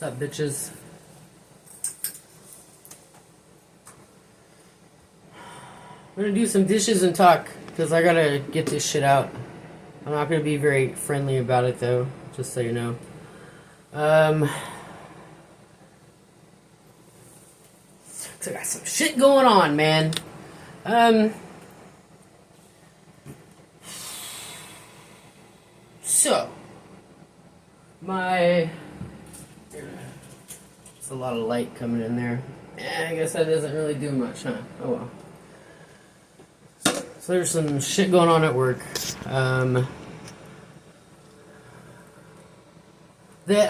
What's up, bitches? I'm gonna do some dishes and talk, because I gotta get this shit out. I'm not gonna be very friendly about it, though, just so you know. So I got some shit going on, man. So, there's a lot of light coming in there. I guess that doesn't really do much, huh? Oh well. So there's some shit going on at work. That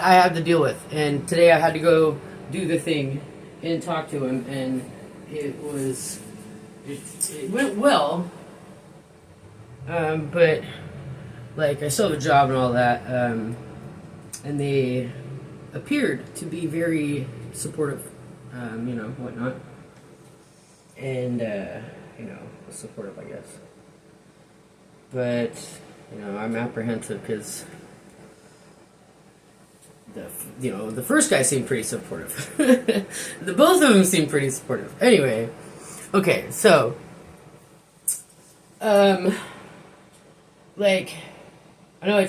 I have to deal with. And today I had to go do the thing and talk to him, and it went well. But like I still have a job and all that. And they appeared to be very supportive, whatnot. And, supportive, I guess. But, I'm apprehensive because, the first guy seemed pretty supportive. Both of them seemed pretty supportive. Anyway, okay, so, I know I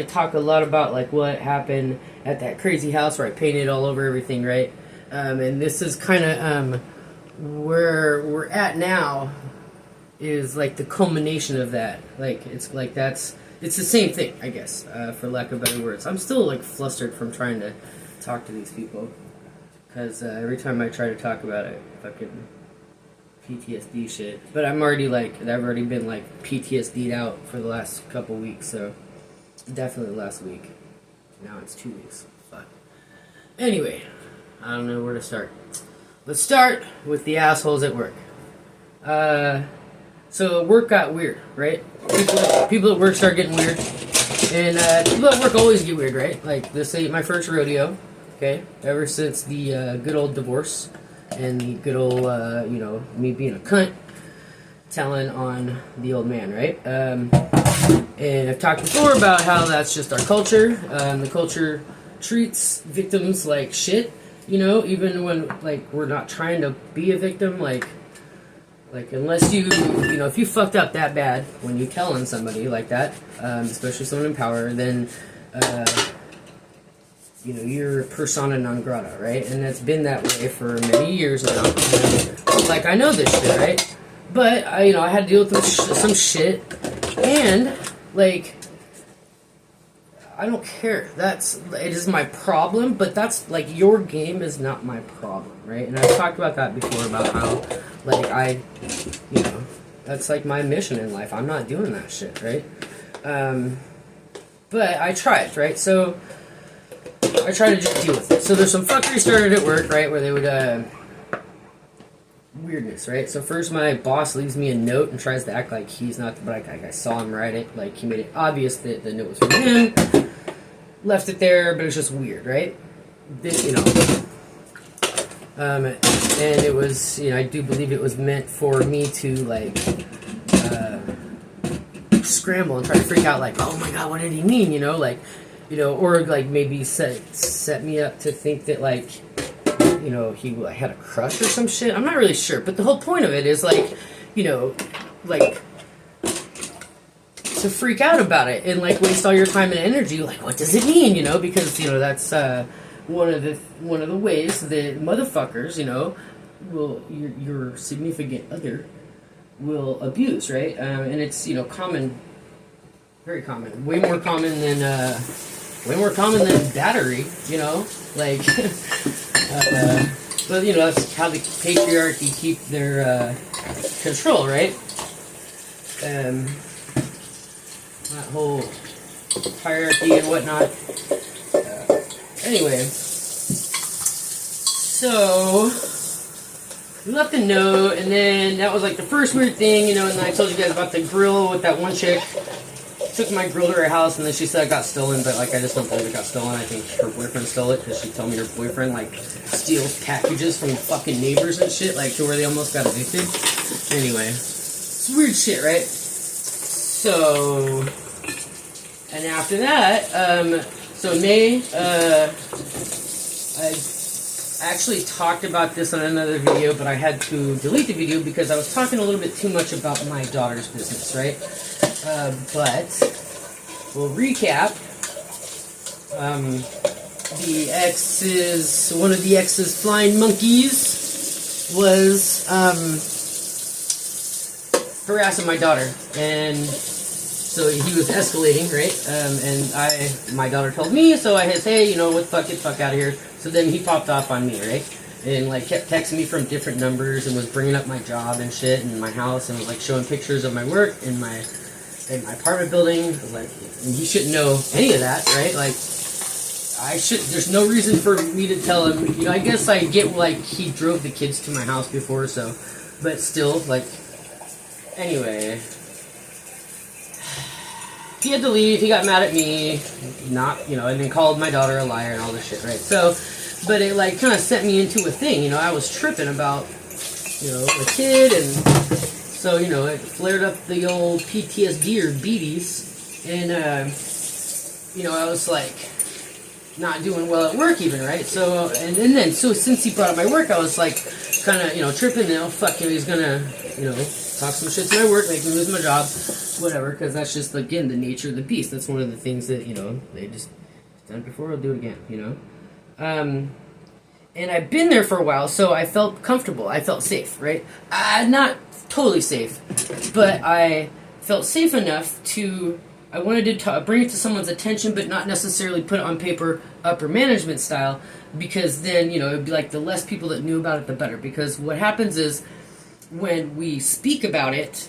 talk a lot about, what happened at that crazy house where I painted all over everything, right? And this is kind of, where we're at now is, the culmination of that. It's the same thing, I guess, for lack of better words. I'm still, flustered from trying to talk to these people. Because every time I try to talk about it, fucking PTSD shit. But I'm already I've already been PTSD'd out for the last couple weeks, so definitely last week. Now it's 2 weeks. Fuck. Anyway, I don't know where to start. Let's start with the assholes at work. So work got weird, right? People at work start getting weird, and people at work always get weird, right? This ain't my first rodeo, okay? Ever since the good old divorce. And the good old, me being a cunt, telling on the old man, right? And I've talked before about how that's just our culture. The culture treats victims like shit, even when, we're not trying to be a victim, unless if you fucked up that bad when you tell on somebody like that, especially someone in power, then, you're persona non grata, right? And that's been that way for many years now. I know this shit, right? But, I had to deal with some shit, and, I don't care. It is my problem, but that's, your game is not my problem, right? And I've talked about that before, about how, that's, my mission in life. I'm not doing that shit, right? But I tried, right? So I try to just deal with it. So there's some fuckery started at work, right, where they would, weirdness, right? So first my boss leaves me a note and tries to act like he's not, but I saw him write it, he made it obvious that the note was from him, left it there, but it was just weird, right? And it was, I do believe it was meant for me to, scramble and try to freak out, oh my god, what did he mean, or maybe set me up to think that he had a crush or some shit. I'm not really sure, but the whole point of it is to freak out about it and waste all your time and energy. What does it mean? Because that's one of the ways that motherfuckers will your significant other will abuse, right? And it's common, very common, way more common than battery, but that's how the patriarchy keep their control, right? That whole hierarchy and whatnot. Anyway, so we left a note, and then that was the first weird thing, and then I told you guys about the grill with that one chick. Took my grill to her house, and then she said it got stolen, but I just don't believe it got stolen. I think her boyfriend stole it, because she told me her boyfriend steals packages from fucking neighbors and shit, to where they almost got evicted. Anyway, it's weird shit, right? So, and after that, so May, I actually talked about this on another video, but I had to delete the video because I was talking a little bit too much about my daughter's business, right? But we'll recap. One of the ex's flying monkeys was harassing my daughter, and so he was escalating, right? And my daughter told me, so I said, hey, what the fuck, get the fuck out of here. So then he popped off on me, right? And like kept texting me from different numbers and was bringing up my job and shit and my house and was like showing pictures of my work in my apartment building. Like, and he shouldn't know any of that, right? Like, there's no reason for me to tell him. I guess I get like he drove the kids to my house before, so, but still, like, anyway. He had to leave, he got mad at me, and then called my daughter a liar and all this shit, right? So, but it like kind of set me into a thing, I was tripping about, a kid, and so, it flared up the old PTSD or BDs, and, I was like, not doing well at work even, right? So, and then, so since he brought up my work, I was like, kind of, tripping, fuck, he's gonna, talk some shit to my work, make me lose my job, whatever, because that's just, again, the nature of the beast. That's one of the things that, they just done it before, I'll do it again, And I've been there for a while, so I felt comfortable. I felt safe, right? Not totally safe, but I felt safe enough to, I wanted to bring it to someone's attention, but not necessarily put it on paper, upper management style, because then, it would be like the less people that knew about it, the better. Because what happens is, when we speak about it,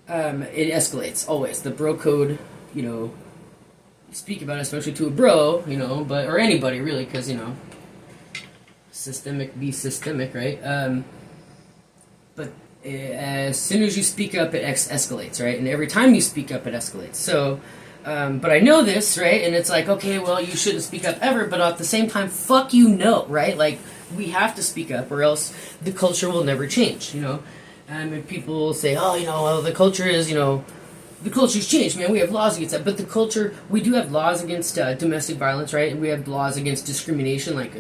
it escalates, always. The bro code, speak about it, especially to a bro, or anybody, really, because, systemic be systemic, right? But as soon as you speak up, it escalates, right? And every time you speak up, it escalates. So, but I know this, right? And it's like, okay, well, you shouldn't speak up ever, but at the same time, fuck you, no, right? Like, we have to speak up, or else the culture will never change, And people say, oh, well, the culture is, the culture's changed, man. We have laws against that. But the culture, we do have laws against domestic violence, right? And we have laws against discrimination, like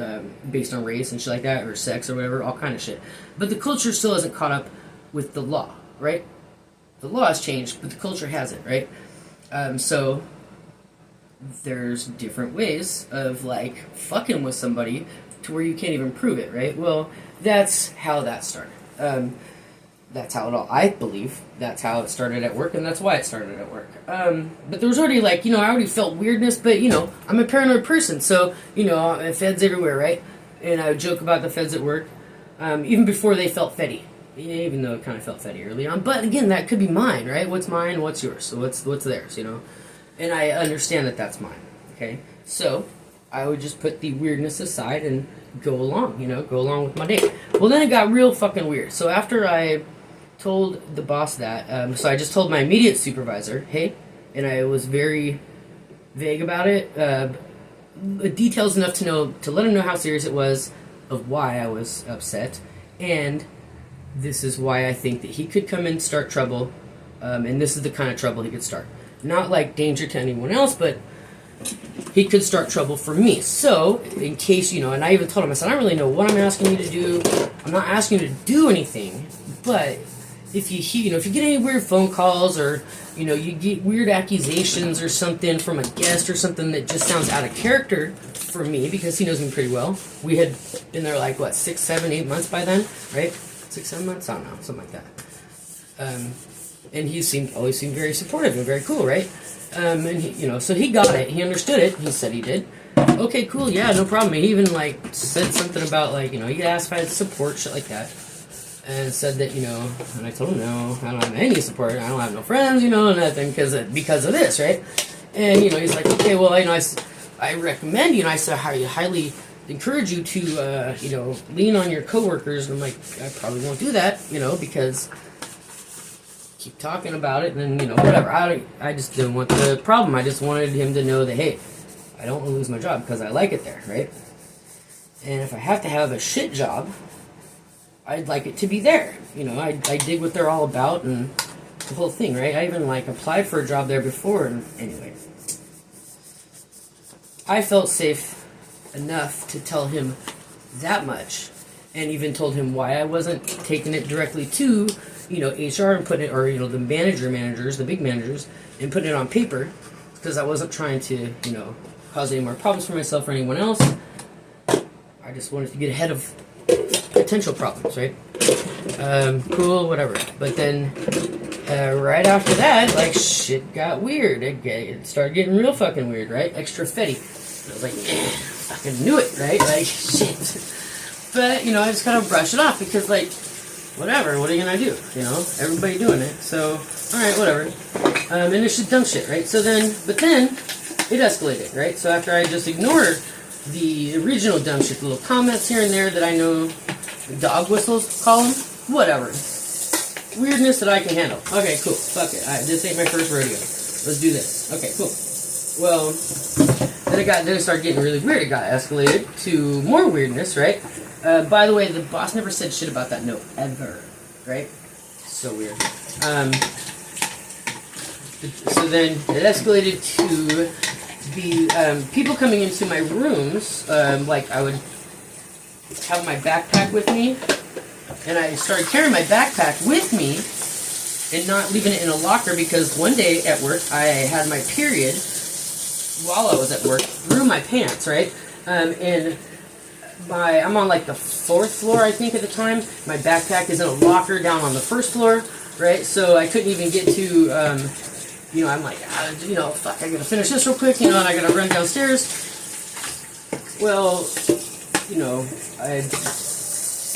based on race and shit like that, or sex or whatever, all kind of shit. But the culture still hasn't caught up with the law, right? The law has changed, but the culture hasn't, right? So there's different ways of, like, fucking with somebody to where you can't even prove it, right? Well, that's how that started. That's how I believe that's how it started at work, and that's why it started at work. But there was already, like, I already felt weirdness, but, I'm a paranoid person, so, feds everywhere, right? And I would joke about the feds at work, even before they felt feddy, even though it kind of felt feddy early on. But, again, that could be mine, right? What's mine, what's yours? So what's theirs, And I understand that that's mine, okay? So I would just put the weirdness aside and go along, go along with my day. Well, then it got real fucking weird. So after I told the boss that, so I just told my immediate supervisor, hey, and I was very vague about it, details enough to let him know how serious it was, of why I was upset, and this is why I think that he could come and start trouble, and this is the kind of trouble he could start. Not like danger to anyone else, but he could start trouble for me. So, in case, and I even told him, I said, I don't really know what I'm asking you to do. I'm not asking you to do anything, but if you if you get any weird phone calls, or, you get weird accusations or something from a guest or something that just sounds out of character for me, because he knows me pretty well. We had been there like, 6, 7, 8 months by then, right? 6, 7 months? I don't know, something like that. And he always seemed very supportive and very cool, right? And he, so he got it. He understood it. He said he did. Okay, cool. Yeah, no problem. He even said something about he asked if I had support, shit like that, and said that and I told him no, I don't have any support. I don't have no friends, nothing because of this, right? And he's like, okay, well, I recommend I said I highly encourage you to lean on your coworkers. And I'm like, I probably won't do that, because keep talking about it, and then, whatever. I just didn't want the problem. I just wanted him to know that, hey, I don't want to lose my job because I like it there, right? And if I have to have a shit job, I'd like it to be there. I dig what they're all about and the whole thing, right? I even, applied for a job there before, and anyway. I felt safe enough to tell him that much, and even told him why I wasn't taking it directly to, HR and putting it, or, the managers, the big managers, and putting it on paper, because I wasn't trying to, cause any more problems for myself or anyone else. I just wanted to get ahead of potential problems, right? Cool, whatever. But then, right after that, like, shit got weird. It started getting real fucking weird, right? Extra fetty. I was like, fucking knew it, right? Like, shit. But, I just kind of brush it off because, like, whatever, what are you gonna do? Everybody doing it. So, alright, whatever. And it's just dumb shit, right? But then, it escalated, right? So after I just ignored the original dumb shit, the little comments here and there that I know dog whistles call them, whatever. Weirdness that I can handle. Okay, cool. Fuck it. This ain't my first rodeo. Let's do this. Okay, cool. Well, then it started getting really weird. It got escalated to more weirdness, right? By the way, the boss never said shit about that note ever, right? So weird. So then it escalated to be people coming into my rooms. Like I would have my backpack with me, and I started carrying my backpack with me and not leaving it in a locker because one day at work I had my period while I was at work through my pants, right? And I'm on like the 4th floor, I think, at the time. My backpack is in a locker down on the 1st floor, right? So I couldn't even get to, I'm like, fuck, I gotta finish this real quick, and I gotta run downstairs. Well, I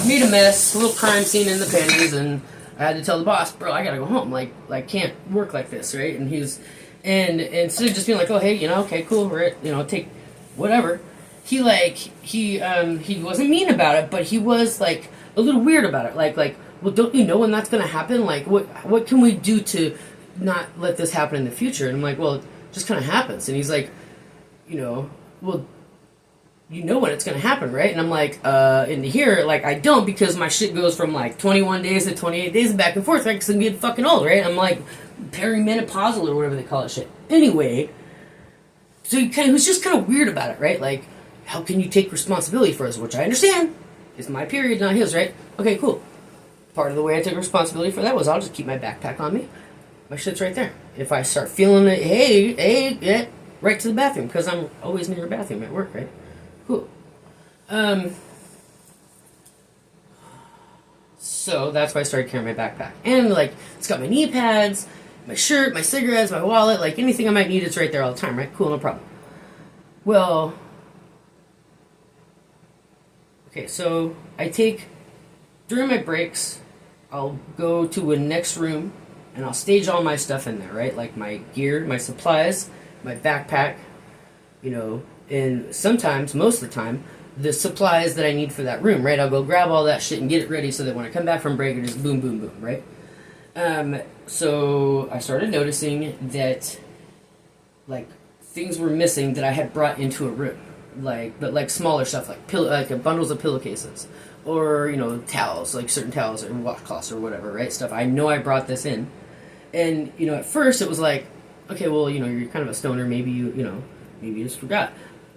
made a mess, a little crime scene in the panties, and I had to tell the boss, bro, I gotta go home. Like can't work like this, right? And and instead of just being like, oh, hey, okay, cool, right, take whatever. He wasn't mean about it, but he was like a little weird about it. Like, well, don't you know when that's gonna happen? Like, what can we do to not let this happen in the future? And I'm like, well, it just kind of happens. And he's like, well, when it's gonna happen, right? And I'm like, and here, like, I don't, because my shit goes from like 21 days to 28 days back and forth, right? Because I'm getting fucking old, right? I'm like perimenopausal or whatever they call it shit. Anyway, so he was just kind of weird about it, right? Like, how can you take responsibility for this? Which I understand. It's my period, not his, right? Okay, cool. Part of the way I took responsibility for that was I'll just keep my backpack on me. My shit's right there. If I start feeling it, hey, right to the bathroom, because I'm always near a bathroom at work, right? Cool. So that's why I started carrying my backpack. And, like, it's got my knee pads, my shirt, my cigarettes, my wallet, like, anything I might need, it's right there all the time, right? Cool, no problem. Well, okay, so during my breaks, I'll go to a next room, and I'll stage all my stuff in there, right? Like my gear, my supplies, my backpack, and sometimes, most of the time, the supplies that I need for that room, right? I'll go grab all that shit and get it ready so that when I come back from break, it just boom, boom, boom, right? So I started noticing that, like, things were missing that I had brought into a room. But smaller stuff, like bundles of pillowcases, or, towels, like certain towels, or washcloths, or whatever, right? Stuff. I know I brought this in. And, at first it was like, okay, well, you're kind of a stoner, maybe maybe you just forgot.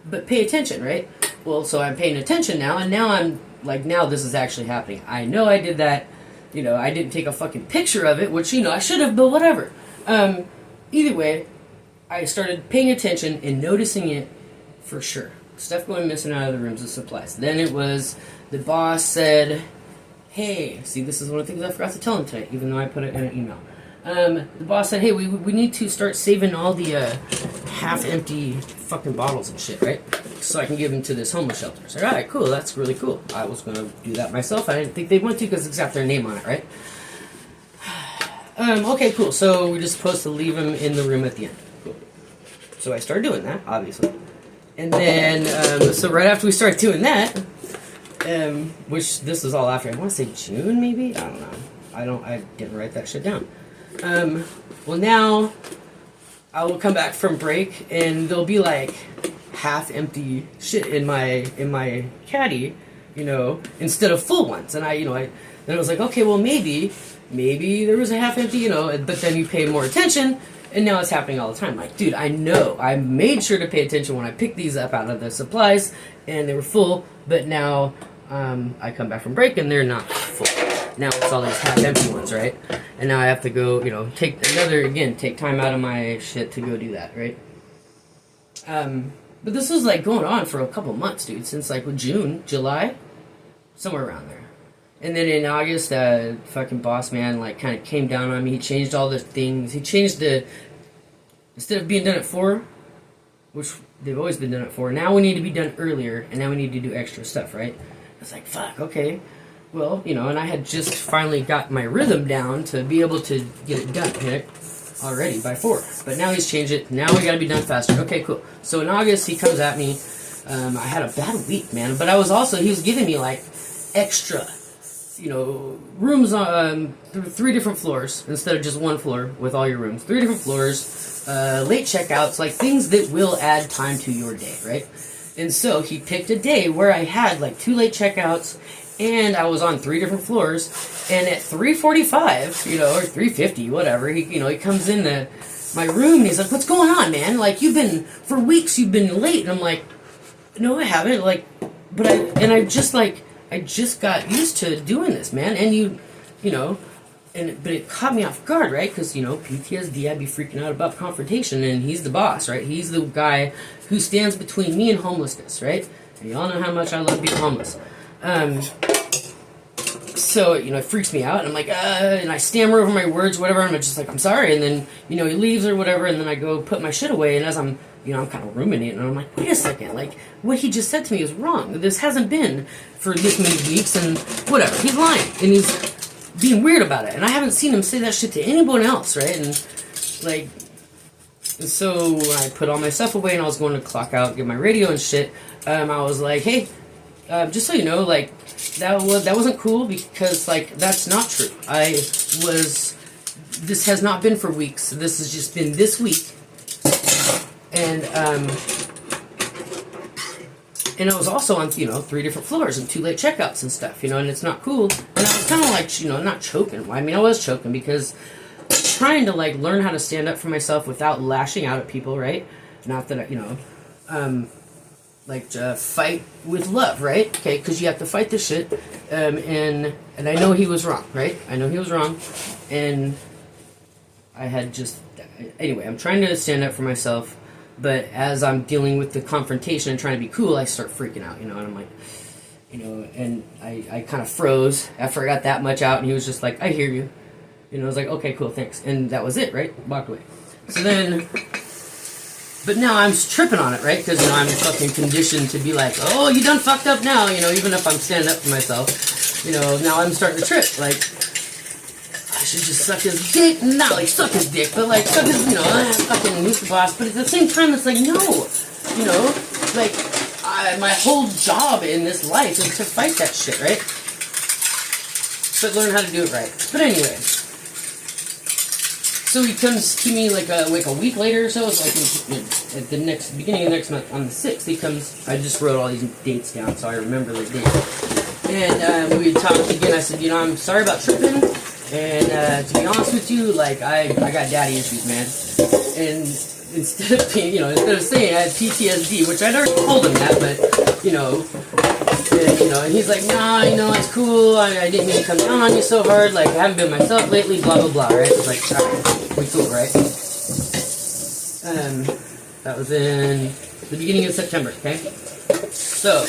But pay attention, right? Well, so I'm paying attention now, and now I'm, like, now this is actually happening. I know I did that, I didn't take a fucking picture of it, which, I should have, but whatever. Either way, I started paying attention and noticing it for sure. Stuff going missing out of the rooms of supplies. Then it was, the boss said, hey, see, this is one of the things I forgot to tell him today, even though I put it in an email. The boss said, hey, we need to start saving all the half-empty fucking bottles and shit, right? So I can give them to this homeless shelter. I said, all right, cool, that's really cool. I was going to do that myself. I didn't think they'd want to because it's got their name on it, right? Okay, cool. So we're just supposed to leave them in the room at the end. Cool. So I started doing that, obviously. And then, so right after we started doing that, which this was all after, I want to say June, maybe? I don't know. I didn't write that shit down. Well, now I will come back from break and there'll be like half empty shit in my caddy, instead of full ones. And then I was like, okay, well, maybe there was a half empty, but then you pay more attention And now it's happening all the time. Like, dude, I know. I made sure to pay attention when I picked these up out of the supplies, and they were full, but now I come back from break and they're not full. Now it's all these half empty ones, right? And now I have to go, take time out of my shit to go do that, right? But this was like going on for a couple months, dude, since like June, July, somewhere around there. And then in August, fucking boss man like kind of came down on me. He changed all the things. He changed instead of being done at 4, which they've always been done at 4. Now we need to be done earlier, and now we need to do extra stuff, right? I was like, fuck, okay. Well, and I had just finally got my rhythm down to be able to get it done, right? Already by 4. But now he's changed it. Now we gotta be done faster. Okay, cool. So in August, he comes at me. I had a bad week, man. But he was giving me like extra, rooms on 3 different floors instead of just 1 floor with all your rooms. 3 different floors, late checkouts, like things that will add time to your day, right? And so he picked a day where I had like 2 late checkouts and I was on 3 different floors. And at 3:45, or 3:50, whatever, he comes in my room and he's like, "What's going on, man? Like for weeks you've been late." And I'm like, "No, I haven't." Like, but I just got used to doing this, man. And but it caught me off guard, right? Because, PTSD, I'd be freaking out about confrontation, and he's the boss, right? He's the guy who stands between me and homelessness, right? And you all know how much I love being homeless. So, it freaks me out, and I'm like, and I stammer over my words, whatever, and I'm just like, "I'm sorry," and then, he leaves or whatever, and then I go put my shit away, and as I'm kind of ruminating, and I'm like, wait a second, like, what he just said to me is wrong. This hasn't been for this many weeks, and whatever. He's lying, and he's being weird about it, and I haven't seen him say that shit to anyone else, right? And so when I put all my stuff away, and I was going to clock out, get my radio and shit, I was like, "Hey, just so you know, like, that wasn't cool, because, like, that's not true. This has not been for weeks. This has just been this week. And I was also on, 3 different floors and 2 late checkouts and stuff, and it's not cool." And I was kind of like, not choking. I mean, I was choking because I was trying to, like, learn how to stand up for myself without lashing out at people, right? Not that, fight with love, right? Okay, because you have to fight this shit. And I know he was wrong, right? I know he was wrong. And I had anyway, I'm trying to stand up for myself. But as I'm dealing with the confrontation and trying to be cool, I start freaking out, and I'm like, and I kind of froze after I got that much out, and he was just like, "I hear you." I was like, "Okay, cool, thanks." And that was it, right? Walked away. So then, but now I'm tripping on it, right? Because, I'm fucking conditioned to be like, "Oh, you done fucked up now," even if I'm standing up for myself. Now I'm starting to trip, like, I should just suck his dick. Not like suck his dick, but like suck his, fucking he's the boss. But at the same time, it's like, no, like, my whole job in this life is to fight that shit, right? But learn how to do it right. But anyway, so he comes to me like a week later or so. It's like at the beginning of next month on the 6th. He comes. I just wrote all these dates down so I remember the date. And we talked again. I said, I'm sorry about tripping. And to be honest with you, like, I got daddy issues, man. And instead of saying I had PTSD, which I'd already told him that, but and he's like, "Nah, it's cool. I didn't mean to come down on you so hard. Like, I haven't been myself lately. Blah blah blah." Right? It's like, alright, we cool, right? That was in the beginning of September. Okay, so,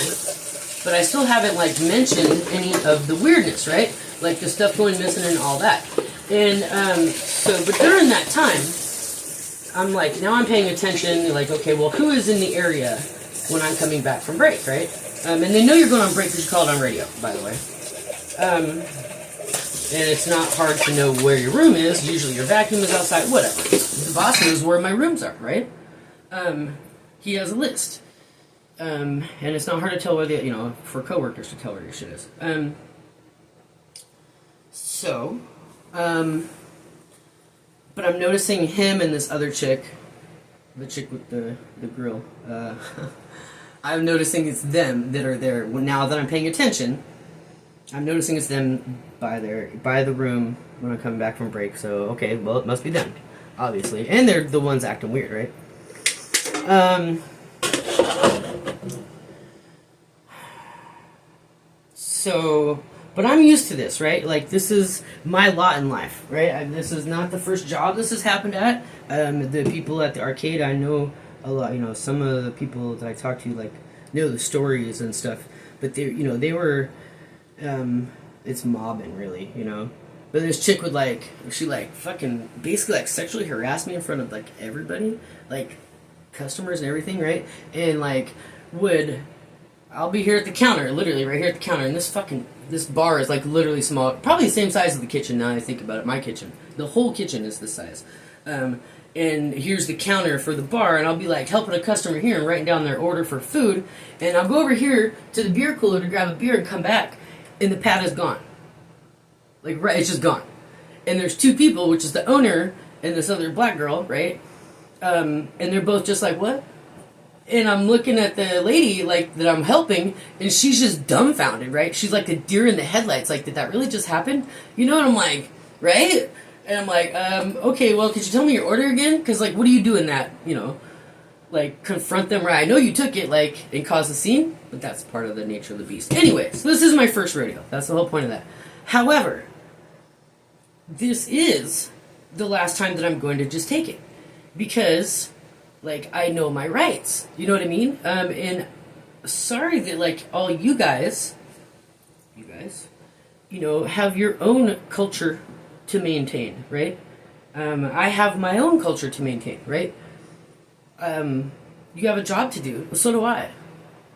but I still haven't like mentioned any of the weirdness, right? Like the stuff going missing and all that. And but during that time, I'm like, now I'm paying attention, like, okay, well, who is in the area when I'm coming back from break, right? And they know you're going on break because you called on radio, by the way. And it's not hard to know where your room is. Usually your vacuum is outside, whatever. The boss knows where my rooms are, right? He has a list. And it's not hard to tell whether, for coworkers to tell where your shit is. But I'm noticing him and this other chick, the chick with the grill. I'm noticing it's them that are there. Now that I'm paying attention, I'm noticing it's them by the room when I'm coming back from break. So, okay, well, it must be them. obviously, and they're the ones acting weird, right? So, but I'm used to this, right? Like, this is my lot in life, right? This is not the first job this has happened at. The people at the arcade, I know a lot, some of the people that I talk to, like, know the stories and stuff. But they were, it's mobbing, really, But this chick would, like, she, like, fucking, basically, like, sexually harass me in front of, like, everybody. Like, customers and everything, right? And, like, I'll be here at the counter, literally right here at the counter, and this bar is like literally small, probably the same size as the kitchen now that I think about it, my kitchen. The whole kitchen is this size. And here's the counter for the bar, and I'll be like helping a customer here and writing down their order for food, and I'll go over here to the beer cooler to grab a beer and come back, and the pad is gone. Like, right, it's just gone. And there's two people, which is the owner and this other black girl, right? And they're both just like, what? And I'm looking at the lady, like, that I'm helping, and she's just dumbfounded, right? She's like a deer in the headlights. Like, did that really just happen? And I'm like, right? And I'm like, okay, well, could you tell me your order again? Because, like, what do you do in that, Like, confront them, right? I know you took it, like, and caused a scene, but that's part of the nature of the beast. Anyway, so this is my first rodeo. That's the whole point of that. However, this is the last time that I'm going to just take it. Because... like, I know my rights. You know what I mean? And sorry that, like, all you guys, have your own culture to maintain, right? I have my own culture to maintain, right? You have a job to do. So do I.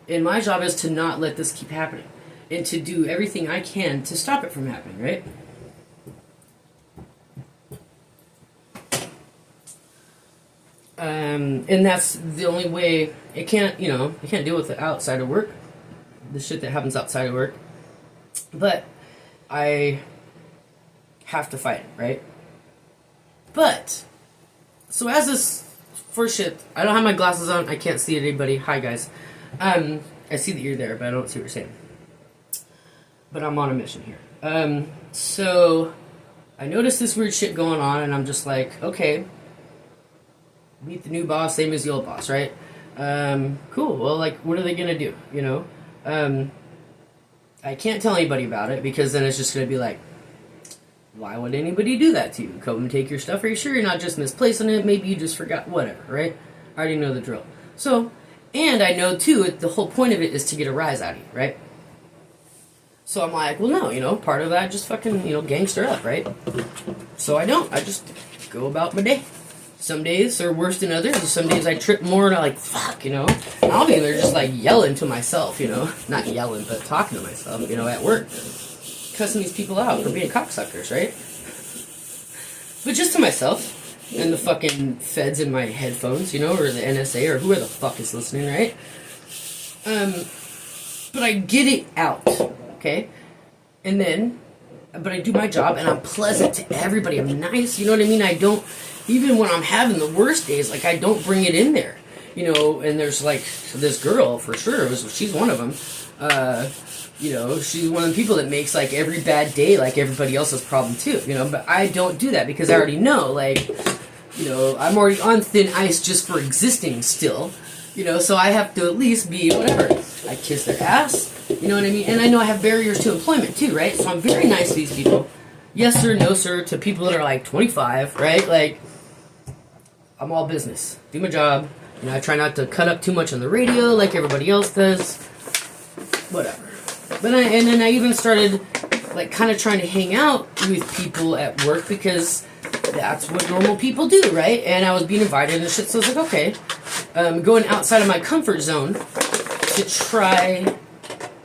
And my job is to not let this keep happening. And to do everything I can to stop it from happening, right? And that's the only way. It can't deal with it outside of work, the shit that happens outside of work. But I have to fight it, right? But, so as this first shit, I don't have my glasses on, I can't see anybody. Hi, guys. I see that you're there, but I don't see what you're saying. But I'm on a mission here. So, I noticed this weird shit going on, and I'm just like, okay, meet the new boss, same as the old boss, right? Cool. Well, like, what are they gonna do? I can't tell anybody about it because then it's just gonna be like, why would anybody do that to you? Come and take your stuff. Are you sure you're not just misplacing it? Maybe you just forgot. Whatever, right? I already know the drill. So, and I know too, the whole point of it is to get a rise out of you, right? So I'm like, well, no, part of that just fucking, gangster up, right? So I don't. I just go about my day. Some days are worse than others, and some days I trip more and I'm like, fuck, And I'll be there just like yelling to myself, Not yelling, but talking to myself, at work. Cussing these people out for being cocksuckers, right? But just to myself. And the fucking feds in my headphones, or the NSA, or whoever the fuck is listening, right? But I get it out, okay? And then, but I do my job, and I'm pleasant to everybody. I'm nice, you know what I mean? I don't, even when I'm having the worst days, like, I don't bring it in there, and there's, like, this girl, for sure, she's one of them, she's one of the people that makes, like, every bad day like everybody else's problem, too, but I don't do that because I already know, like, I'm already on thin ice just for existing still, so I have to at least be whatever. I kiss their ass, you know what I mean? And I know I have barriers to employment, too, right? So I'm very nice to these people. Yes, sir, no, sir, to people that are, like, 25, right? Like, I'm all business. Do my job. I try not to cut up too much on the radio like everybody else does. Whatever. But and then I even started, like, kind of trying to hang out with people at work because that's what normal people do, right? And I was being invited and shit, so I was like, okay. Going outside of my comfort zone to try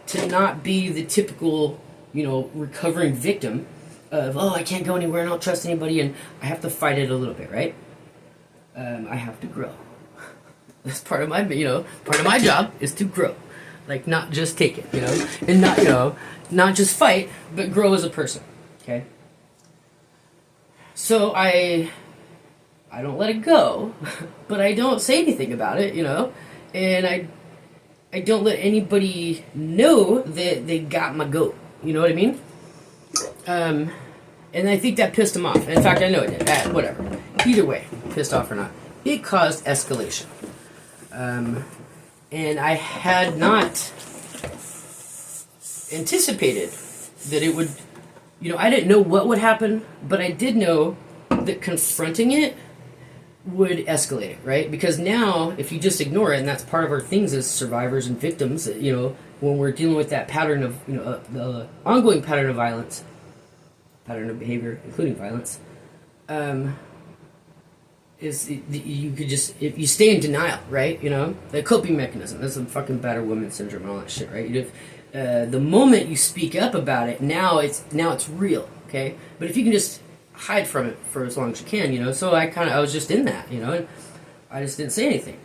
to not be the typical, recovering victim of, I can't go anywhere and I don't trust anybody and I have to fight it a little bit, right? I have to grow. That's part of my, part of my job is to grow. Like, not just take it, and not, not just fight, but grow as a person, okay? So I don't let it go, but I don't say anything about it, and I don't let anybody know that they got my goat, you know what I mean? And I think that pissed him off. In fact, I know it did. Whatever. Either way, pissed off or not, it caused escalation. And I had not anticipated that it would, I didn't know what would happen, but I did know that confronting it would escalate it, right? Because now, if you just ignore it, and that's part of our things as survivors and victims, when we're dealing with that pattern of, the ongoing pattern of violence, pattern of behavior, including violence, you could just, if you stay in denial, right? The coping mechanism, that's some fucking battered woman syndrome and all that shit, right? The moment you speak up about it, now it's real, okay? But if you can just hide from it for as long as you can, so I was just in that, and I just didn't say anything.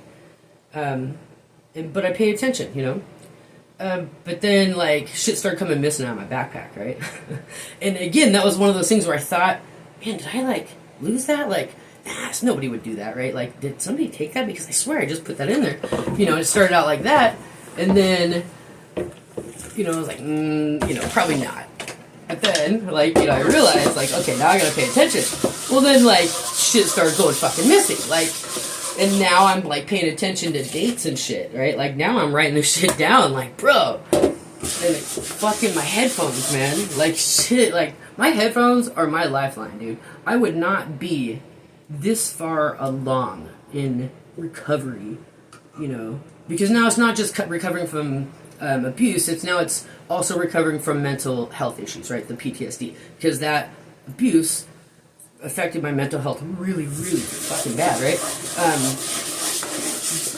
But I paid attention, but then, shit started coming missing out of my backpack, right? And again, that was one of those things where I thought, man, did I, lose that? Nobody would do that, right? Did somebody take that? Because I swear I just put that in there. It started out like that, and then, I was like, probably not. But then, I realized, okay, now I gotta pay attention. Well, then, shit started going fucking missing, and now I'm, paying attention to dates and shit, right? Now I'm writing this shit down, bro. And fucking my headphones, man. Shit, my headphones are my lifeline, dude. I would not be this far along in recovery, because now it's not just recovering from abuse, it's also recovering from mental health issues, right? The PTSD, because that abuse affected my mental health really, really fucking bad, right?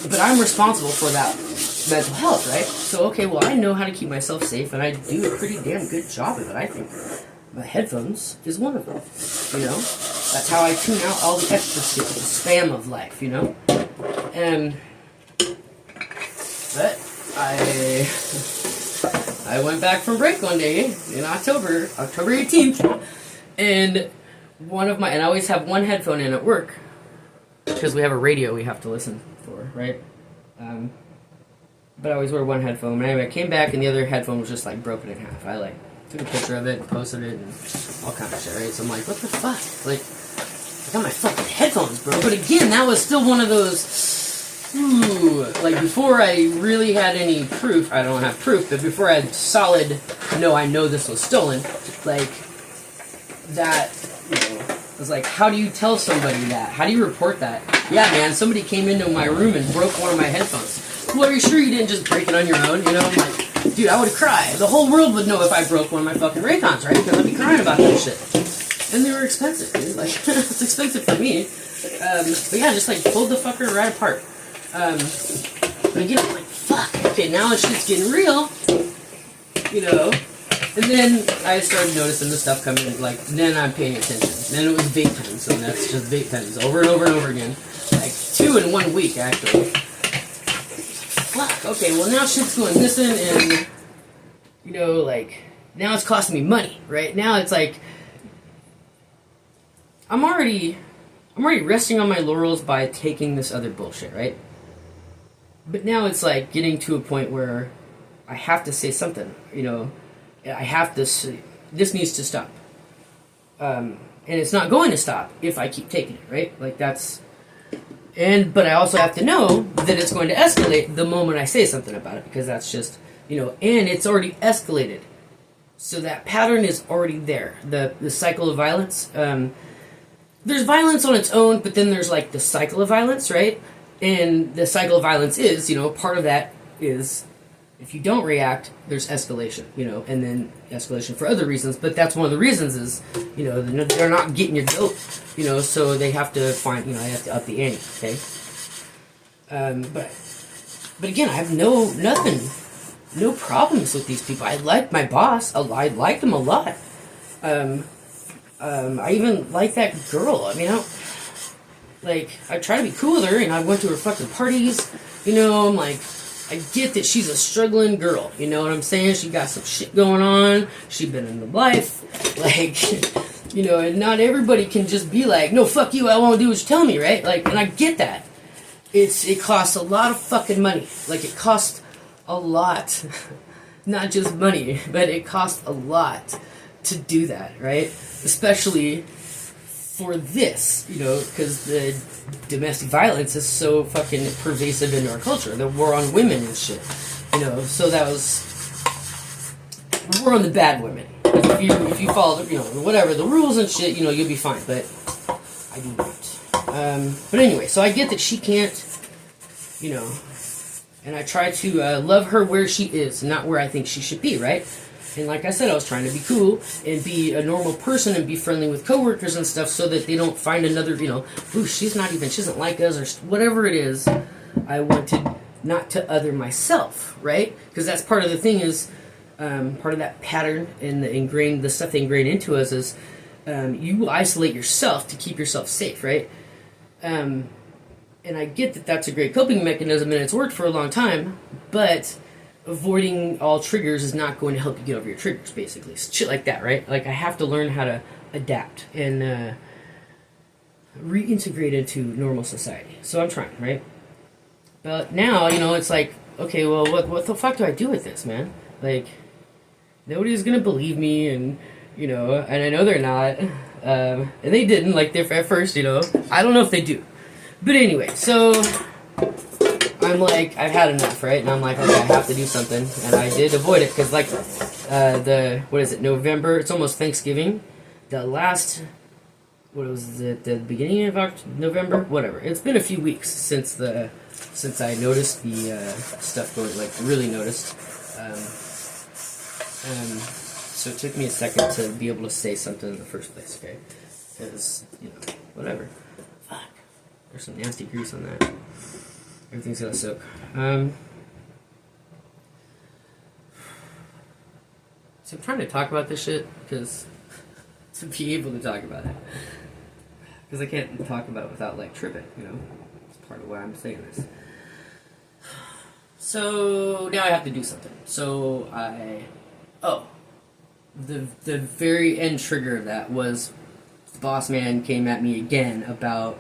But I'm responsible for that mental health, right? So, okay, well, I know how to keep myself safe, and I do a pretty damn good job of it, I think. My headphones is one of them, That's how I tune out all the extra shit, the spam of life, But I went back from break one day in October 18th, and I always have one headphone in at work, because we have a radio we have to listen for, right? But I always wear one headphone. And anyway, I came back and the other headphone was just broken in half. I took a picture of it and posted it and all kind of shit, right? So I'm like, what the fuck? I got my fucking headphones, bro. But again, that was still one of those, before I really had any proof, I don't have proof, but before I had solid, no, I know this was stolen, that, was how do you tell somebody that? How do you report that? Yeah, man, somebody came into my room and broke one of my headphones. Well, are you sure you didn't just break it on your own? I'm like, dude, I would cry. The whole world would know if I broke one of my fucking Raycons, right? Because I'd be crying about that shit. And they were expensive, dude. It's expensive for me. But yeah, just pulled the fucker right apart. But again, I'm like, fuck. Okay, now this shit's getting real. And then I started noticing the stuff coming in, then I'm paying attention. Then it was vape pens, so that's just vape pens over and over and over again. 2 in 1 week, actually. Fuck, okay, well now shit's going missing, and, now it's costing me money, right? Now it's I'm already resting on my laurels by taking this other bullshit, right? But now it's getting to a point where I have to say something, I have to say, this needs to stop. And it's not going to stop if I keep taking it, right? But I also have to know that it's going to escalate the moment I say something about it, because that's just, and it's already escalated. So that pattern is already there. The cycle of violence, there's violence on its own, but then there's the cycle of violence, right? And the cycle of violence is, part of that is, if you don't react, there's escalation, and then escalation for other reasons. But that's one of the reasons is, they're not getting your goat, so they have to find, they have to up the ante, okay? But again, I have no problems with these people. I like my boss. I like him a lot. I even like that girl. I mean, I try to be cool with her, and I went to her fucking parties, I'm I get that she's a struggling girl, you know what I'm saying? She got some shit going on, she been in the life, and not everybody can just be no, fuck you, I won't do what you tell me, right? And I get that. It costs a lot of fucking money. It costs a lot. Not just money, but it costs a lot to do that, right? Especially for this, because the domestic violence is so fucking pervasive into our culture, the war on women and shit, so that was war on the bad women. If you follow whatever the rules and shit, you'll be fine, but I do not. But anyway, so I get that she can't, and I try to love her where she is, not where I think she should be, right? And like I said, I was trying to be cool and be a normal person and be friendly with coworkers and stuff so that they don't find another, ooh, she doesn't like us or whatever it is. I wanted not to other myself, right? Because that's part of the thing is, part of that pattern and the stuff they ingrain into us is you isolate yourself to keep yourself safe, right? And I get that that's a great coping mechanism and it's worked for a long time, but avoiding all triggers is not going to help you get over your triggers, basically. Shit like that, right? Like, I have to learn how to adapt and reintegrate into normal society. So I'm trying, right? But now, it's like, okay, well, what the fuck do I do with this, man? Like, nobody's gonna believe me, and, and I know they're not. And they didn't, like, at first, I don't know if they do. But anyway, so I'm like, I've had enough, right? And I'm like, okay, I have to do something. And I did avoid it, because, like, November, it's almost Thanksgiving. The beginning of November? Whatever. It's been a few weeks since I noticed the stuff going, like, really noticed. So it took me a second to be able to say something in the first place, okay? Because, whatever. Fuck. There's some nasty grease on that. Everything's gonna soak. So I'm trying to talk about this shit, because to be able to talk about it. Because I can't talk about it without, like, tripping, It's part of why I'm saying this. So now I have to do something. So the very end trigger of that was the boss man came at me again about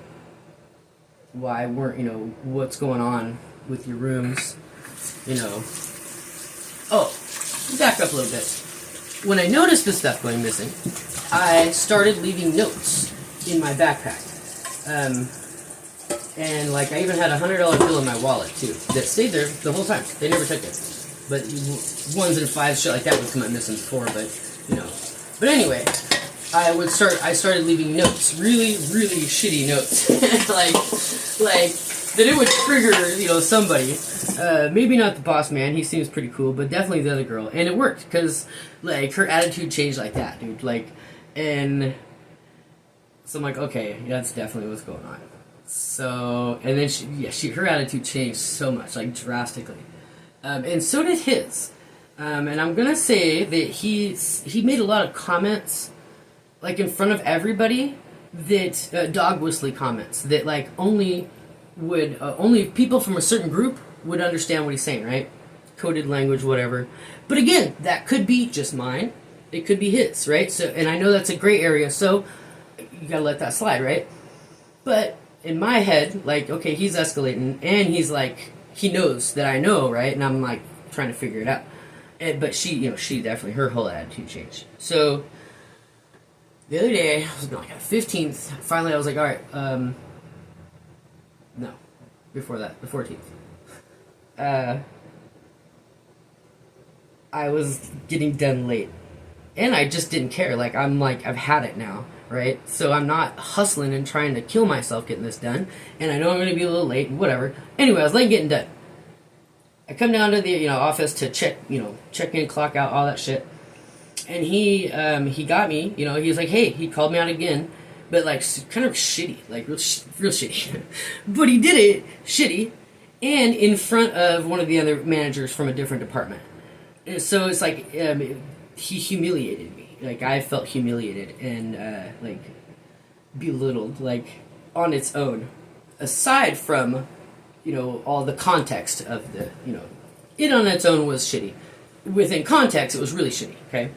why weren't, what's going on with your rooms, Oh, back up a little bit. When I noticed the stuff going missing, I started leaving notes in my backpack. And, like, I even had a $100 bill in my wallet, too, that stayed there the whole time. They never took it. But ones and fives, shit like that would come out missing before, but, But anyway, I started leaving notes. Really, really shitty notes. like, that it would trigger, somebody. Maybe not the boss man, he seems pretty cool, but definitely the other girl. And it worked, because, like, her attitude changed like that, dude. Like, and so I'm like, okay, that's definitely what's going on. So, and then her attitude changed so much, like, drastically. And so did his. And I'm gonna say that he made a lot of comments, like, in front of everybody, that, dog whistling comments, that, like, only people from a certain group would understand what he's saying, right? Coded language, whatever. But again, that could be just mine. It could be his, right? So, and I know that's a gray area, so you gotta let that slide, right? But in my head, like, okay, he's escalating, and he's like, he knows that I know, right? And I'm, like, trying to figure it out. But she definitely, her whole attitude changed. So, the other day, it was like on the 15th, finally I was like, alright, no, before that, the 14th. I was getting done late. And I just didn't care. Like, I've had it now, right? So I'm not hustling and trying to kill myself getting this done. And I know I'm going to be a little late and whatever. Anyway, I was late getting done. I come down to the, office to check in, clock out, all that shit. And he got me, he was like, hey, he called me out again. But, like, kind of shitty, like, real shitty. But he did it shitty and in front of one of the other managers from a different department. And so it's like, he humiliated me. Like, I felt humiliated and, like, belittled, like, on its own. Aside from, all the context of the, it on its own was shitty. Within context, it was really shitty, okay?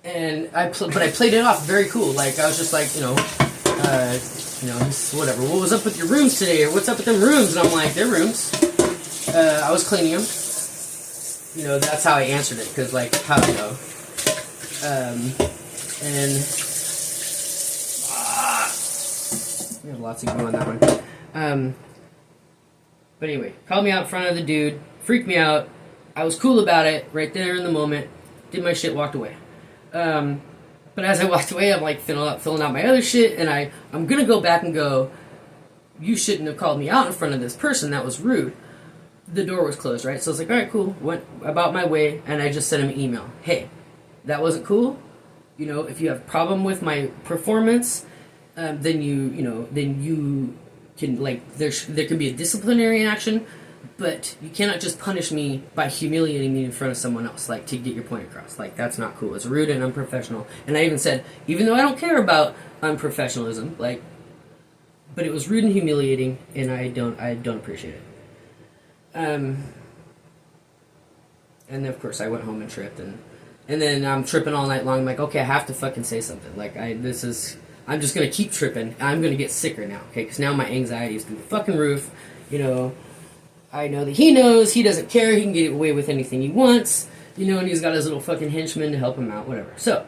And but I played it off very cool. Like, I was just like, whatever. What was up with your rooms today? Or what's up with them rooms? And I'm like, they're rooms. I was cleaning them. That's how I answered it, because, like, how do you know? And We have lots of glue on that one. But anyway, called me out in front of the dude, freaked me out. I was cool about it right there in the moment. Did my shit, walked away. But as I walked away, I'm like filling out my other shit, and I'm gonna go back and go, you shouldn't have called me out in front of this person. That was rude. The door was closed, right? So I was like, all right, cool. Went about my way, and I just sent him an email. Hey, that wasn't cool. You know, if you have a problem with my performance, then you can, like, there can be a disciplinary action, but you cannot just punish me by humiliating me in front of someone else, like, to get your point across. Like, that's not cool. It's rude and unprofessional. And I even said, even though I don't care about unprofessionalism, like, but it was rude and humiliating, and I don't appreciate it. And then, of course, I went home and tripped, and then I'm tripping all night long. I'm like, okay, I have to fucking say something. Like, I'm just gonna keep tripping. I'm gonna get sicker now, okay? Because now my anxiety is through the fucking roof. You know, I know that he knows, he doesn't care, he can get away with anything he wants, you know, and he's got his little fucking henchmen to help him out, whatever. So,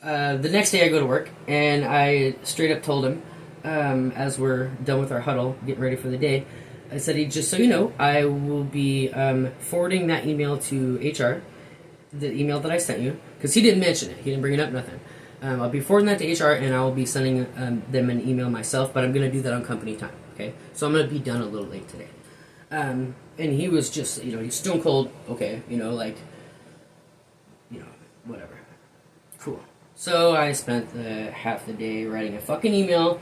the next day I go to work, and I straight up told him, as we're done with our huddle, getting ready for the day, I said, just so you know, I will be forwarding that email to HR, the email that I sent you, because he didn't mention it, he didn't bring it up, nothing. I'll be forwarding that to HR, and I'll be sending them an email myself, but I'm going to do that on company time, okay? So I'm going to be done a little late today. And he was just, you know, he's stone cold, okay, you know, like, you know, whatever. Cool. So I spent half the day writing a fucking email,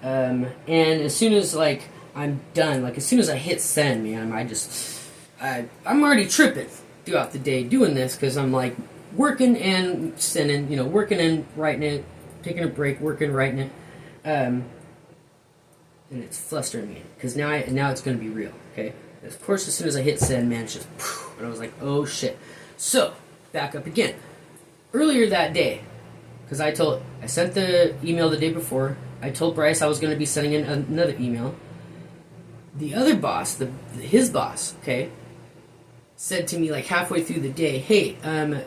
and as soon as, like, I'm done, like, as soon as I hit send, man, I'm already tripping throughout the day doing this, because I'm, like, working and sending, you know, working and writing it, taking a break, working, writing it, and it's flustering me, because now it's going to be real, okay? Of course, as soon as I hit send, man, it's just, and I was like, oh shit. So, back up again. Earlier that day, because I sent the email the day before, I told Bryce I was going to be sending in another email. The other boss, his boss, okay, said to me, like, halfway through the day, hey,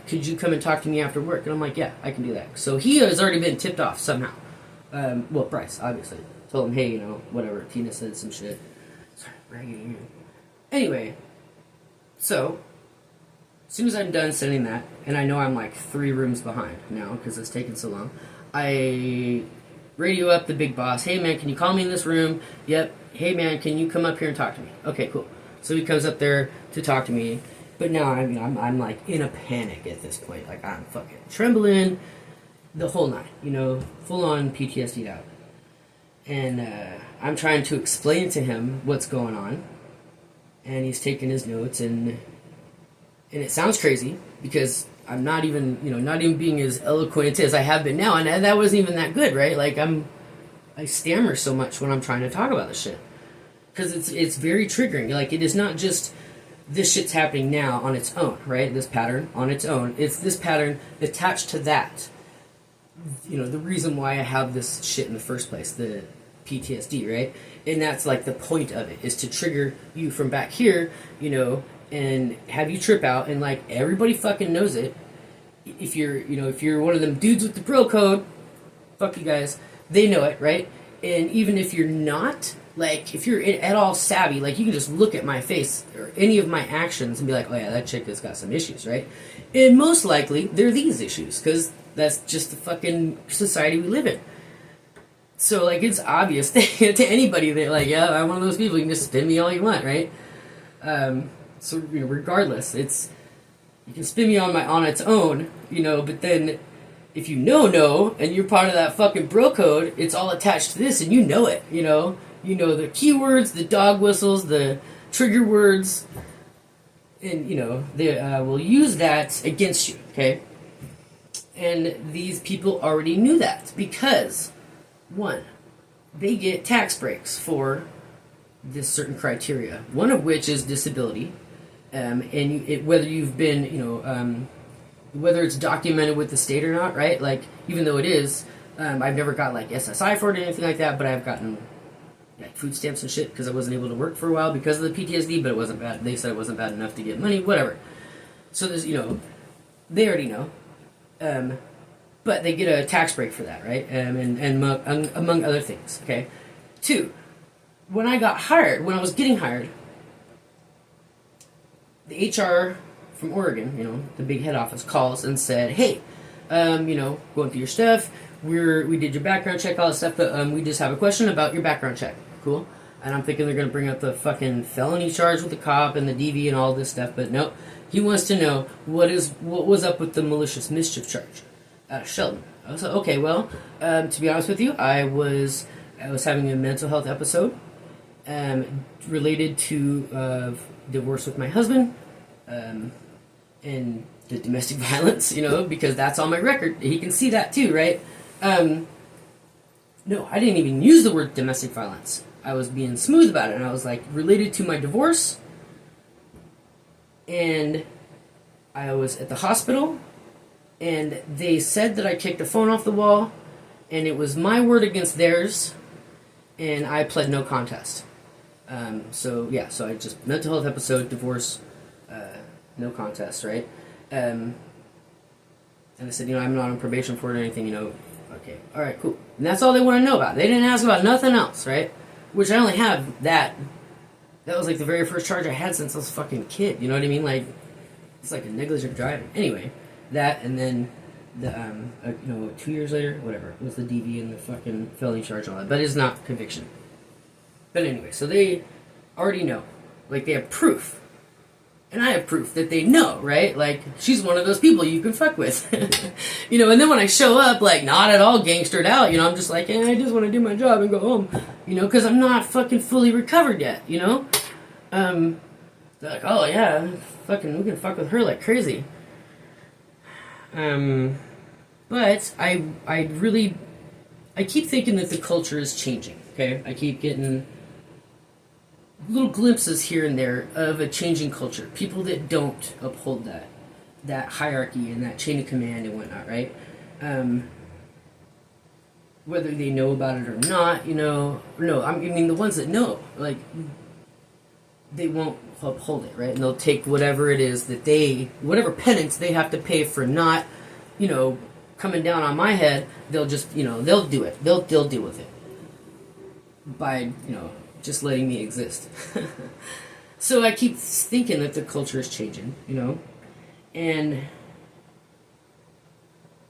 could you come and talk to me after work? And I'm like, yeah, I can do that. So he has already been tipped off somehow. Well, Bryce, obviously. Told him, hey, you know, whatever, Tina said some shit. Sorry, bragging. Anyway, so, as soon as I'm done sending that, and I know I'm like 3 rooms behind now, because it's taken so long, I radio up the big boss, hey man, can you call me in this room? Yep. Hey man, can you come up here and talk to me? Okay, cool. So he comes up there to talk to me, but now I'm like in a panic at this point. Like, I'm fucking trembling, the whole night, you know, full on PTSD'd out. And I'm trying to explain to him what's going on, and he's taking his notes, and it sounds crazy because I'm not even being as eloquent as I have been now, and that wasn't even that good, right? Like, I stammer so much when I'm trying to talk about this shit. Because it's very triggering. Like, it is not just this shit's happening now on its own, right? This pattern on its own. It's this pattern attached to that. You know, the reason why I have this shit in the first place, the PTSD, right? And that's, like, the point of it, is to trigger you from back here, you know, and have you trip out, and, like, everybody fucking knows it. If you're one of them dudes with the bro code, fuck you guys, they know it, right? And even if you're not, like, if you're at all savvy, like, you can just look at my face or any of my actions and be like, oh yeah, that chick has got some issues, right? And most likely, they're these issues, because that's just the fucking society we live in. So, like, it's obvious to anybody that, like, yeah, I'm one of those people, you can just spin me all you want, right? So, you know, regardless, you can spin me on its own, you know, but then if you know, and you're part of that fucking bro code, it's all attached to this, and you know it, you know? You know the keywords, the dog whistles, the trigger words, and, you know, they will use that against you, okay? And these people already knew that because, one, they get tax breaks for this certain criteria, one of which is disability, and whether you've been, you know, whether it's documented with the state or not, right? Like, even though it is, I've never got, like, SSI for it or anything like that, but I've gotten, like, food stamps and shit because I wasn't able to work for a while because of the PTSD, but it wasn't bad. They said it wasn't bad enough to get money, whatever. So there's, you know, they already know. But but they get a tax break for that, right? And among other things, okay? 2, when I was getting hired, the HR from Oregon, the big head office, calls and said, hey, going through your stuff, we did your background check, all that stuff, but we just have a question about your background check. Cool. And I'm thinking they're going to bring up the fucking felony charge with the cop and the DV and all this stuff, but no. He wants to know what was up with the malicious mischief charge out of Sheldon. I was like, okay, well, to be honest with you, I was having a mental health episode related to divorce with my husband and the domestic violence, because that's on my record. He can see that too, right? No, I didn't even use the word domestic violence. I was being smooth about it, and I was like, related to my divorce, and I was at the hospital, and they said that I kicked a phone off the wall, and it was my word against theirs, and I pled no contest. So I just, mental health episode, divorce, no contest, right? And I said, I'm not on probation for it or anything, okay, alright, cool. And that's all they want to know about. They didn't ask about nothing else, right? Which I only have that. That was like the very first charge I had since I was a fucking kid, you know what I mean? Like, it's like a negligent driving. Anyway, that, and then the, 2 years later, whatever, it was the DV and the fucking felony charge and all that. But it's not conviction. But anyway, so they already know. Like, they have proof. And I have proof that they know, right? Like, she's one of those people you can fuck with. And then when I show up, like, not at all gangstered out, I'm just like, I just want to do my job and go home. Because I'm not fucking fully recovered yet, They're like, oh, yeah, fucking, we can fuck with her like crazy. But I keep thinking that the culture is changing, okay? I keep getting little glimpses here and there of a changing culture. People that don't uphold that hierarchy and that chain of command and whatnot, right? Whether they know about it or not, no, I mean the ones that know, like, they won't uphold it, right? And they'll take whatever it is that whatever penance they have to pay for not, coming down on my head, they'll just, they'll do it. They'll deal with it by, just letting me exist. So I keep thinking that the culture is changing, and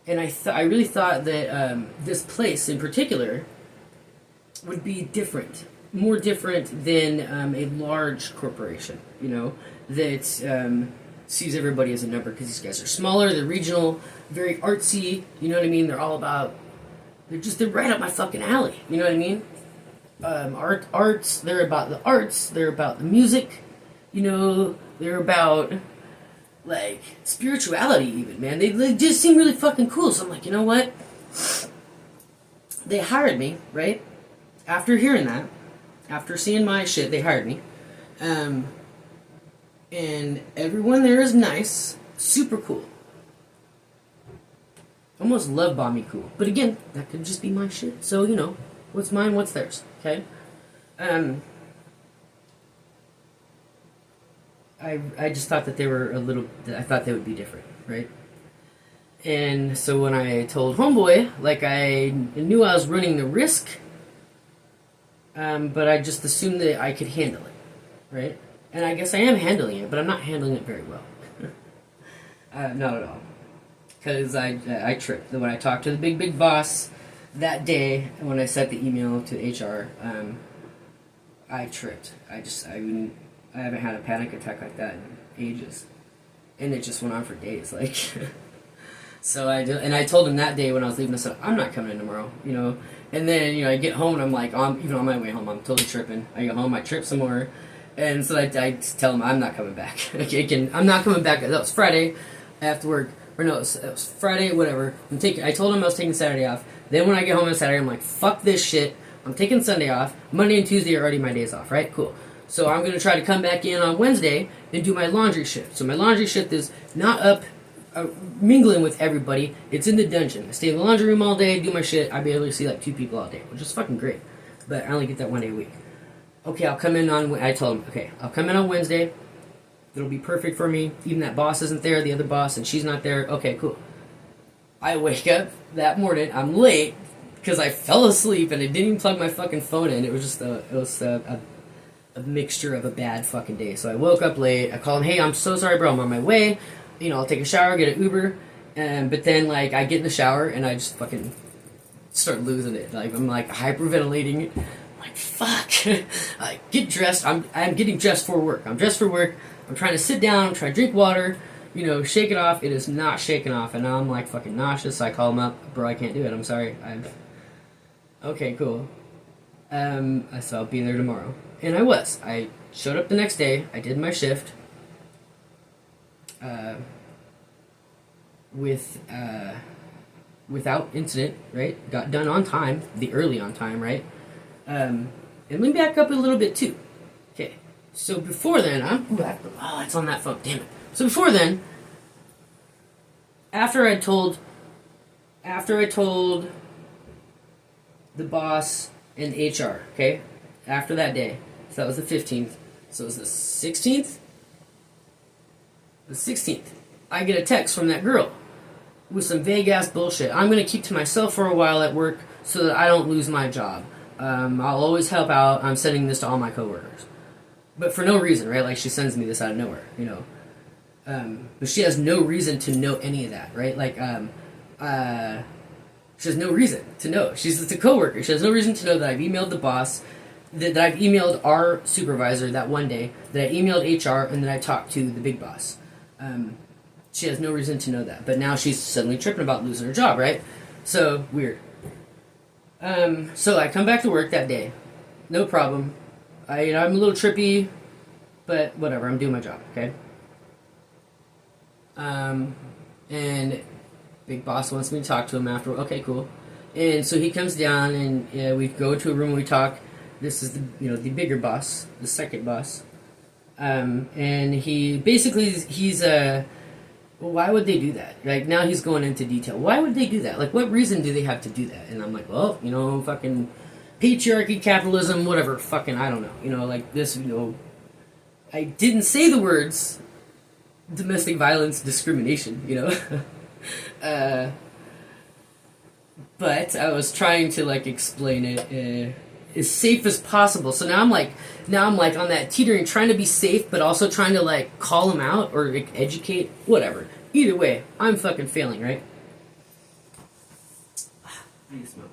I really thought that this place in particular would be different, more different than a large corporation, that sees everybody as a number, because these guys are smaller, they're regional, very artsy, you know what I mean? They're all about, they're right up my fucking alley, you know what I mean? Arts, they're about the arts, they're about the music, they're about, like, spirituality even, man. They just seem really fucking cool, so I'm like, you know what? They hired me, right? After hearing that, after seeing my shit, they hired me. And everyone there is nice, super cool. Almost love bomb-y cool. But again, that could just be my shit, so, what's mine, what's theirs, okay? I just thought that they were I thought they would be different, right? And so when I told Homeboy, like, I knew I was running the risk, but I just assumed that I could handle it, right? And I guess I am handling it, but I'm not handling it very well. Not at all. Because I tripped. When I talked to the big boss that day, when I sent the email to HR, I tripped. I haven't had a panic attack like that in ages. And it just went on for days, like... So I told him that day when I was leaving, I said, I'm not coming in tomorrow, And then, I get home and I'm like, even on my way home, I'm totally tripping. I get home, I trip some more. And so I tell him I'm not coming back. I'm not coming back. That was Friday. I have to work. Or no, it was Friday, whatever. I told him I was taking Saturday off. Then when I get home on Saturday, I'm like, fuck this shit. I'm taking Sunday off. Monday and Tuesday are already my days off, right? Cool. So I'm going to try to come back in on Wednesday and do my laundry shift. So my laundry shift is not up mingling with everybody. It's in the dungeon. I stay in the laundry room all day, do my shit. I'll be able to see like 2 people all day, which is fucking great. But I only get that 1 day a week. Okay, I'll come in I told him, okay, I'll come in on Wednesday. It'll be perfect for me. Even that boss isn't there, the other boss, and she's not there. Okay, cool. I wake up that morning. I'm late because I fell asleep and I didn't even plug my fucking phone in. It was just a mixture of a bad fucking day. So I woke up late. I called him, hey, I'm so sorry, bro. I'm on my way. I'll take a shower, get an Uber. But then, like, I get in the shower and I just fucking start losing it. Like, I'm like hyperventilating. I'm like, fuck. I get dressed. I'm getting dressed for work. I'm dressed for work. I'm trying to sit down. I'm trying to drink water. Shake it off. It is not shaking off. And now I'm like fucking nauseous. So I call him up. Bro, I can't do it. I'm sorry. Okay, cool. So I'll be there tomorrow. And I was. I showed up the next day. I did my shift. Without incident, right? Got done on time, the early on time, right? And let me back up a little bit too. Okay, so before then, it's on that phone, damn it. So before then, after I told the boss and HR, okay, after that day, so that was the 15th, so it was the 16th? The 16th, I get a text from that girl with some vague ass bullshit. I'm gonna keep to myself for a while at work so that I don't lose my job. I'll always help out. I'm sending this to all my coworkers, but for no reason, right? Like she sends me this out of nowhere, But she has no reason to know any of that, right? Like, she has no reason to know. She's just a coworker. She has no reason to know that I've emailed the boss, that I've emailed our supervisor that one day, that I emailed HR, and that I talked to the big boss. She has no reason to know that. But now she's suddenly tripping about losing her job, right? So, weird. So I come back to work that day. No problem. I'm a little trippy, but whatever. I'm doing my job, okay? And big boss wants me to talk to him after. Okay, cool. And so he comes down, and we go to a room and we talk. This is the bigger boss, the second boss. And he basically he's well, why would they do that? Like, now he's going into detail. Why would they do that? Like, what reason do they have to do that? And I'm like, well, fucking patriarchy, capitalism, whatever. Fucking, I don't know. Like this, I didn't say the words domestic violence, discrimination, but I was trying to, like, explain it as safe as possible. So now I'm like on that teetering, trying to be safe, but also trying to, like, call him out or, like, educate, whatever. Either way, I'm fucking failing, right? I need to smoke.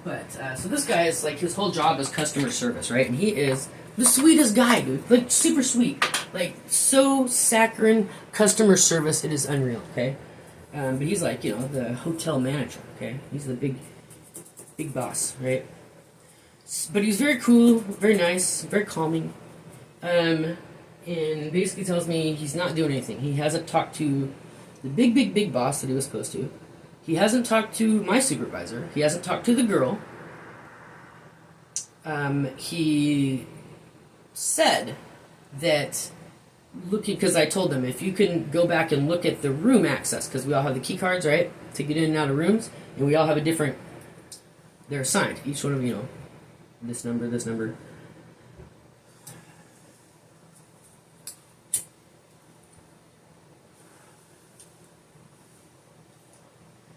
But, so this guy is, like, his whole job is customer service, right? And he is the sweetest guy, dude. Like, super sweet. Like, so saccharine customer service, it is unreal, okay? But he's like, the hotel manager, okay? He's the big boss, right? But he's very cool, very nice, very calming. And basically tells me he's not doing anything. He hasn't talked to the big boss that he was supposed to. He hasn't talked to my supervisor. He hasn't talked to the girl. He said that because I told them, if you can go back and look at the room access, because we all have the key cards, right, to get in and out of rooms, and we all have a different, they're assigned, each one of, this number.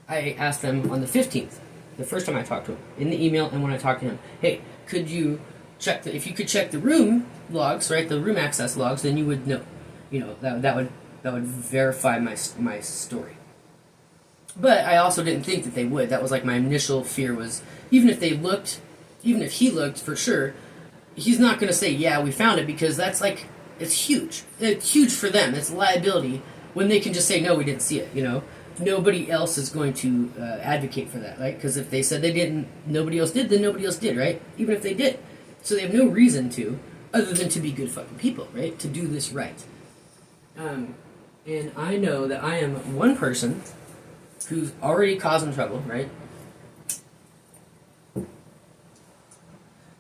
I asked them on the 15th, the first time I talked to him, in the email and when I talked to him, hey, could you check if you could check the room logs, right, the room access logs, then you would know, that would verify my story. But I also didn't think that they would. That was like my initial fear was, even if he looked for sure, he's not going to say, yeah, we found it, because that's like, it's huge. It's huge for them. It's liability when they can just say, no, we didn't see it, Nobody else is going to advocate for that, right? Because if they said they didn't, nobody else did, then nobody else did, right? Even if they did. So they have no reason to, other than to be good fucking people, right? To do this right. And I know that I am one person who's already causing trouble, right?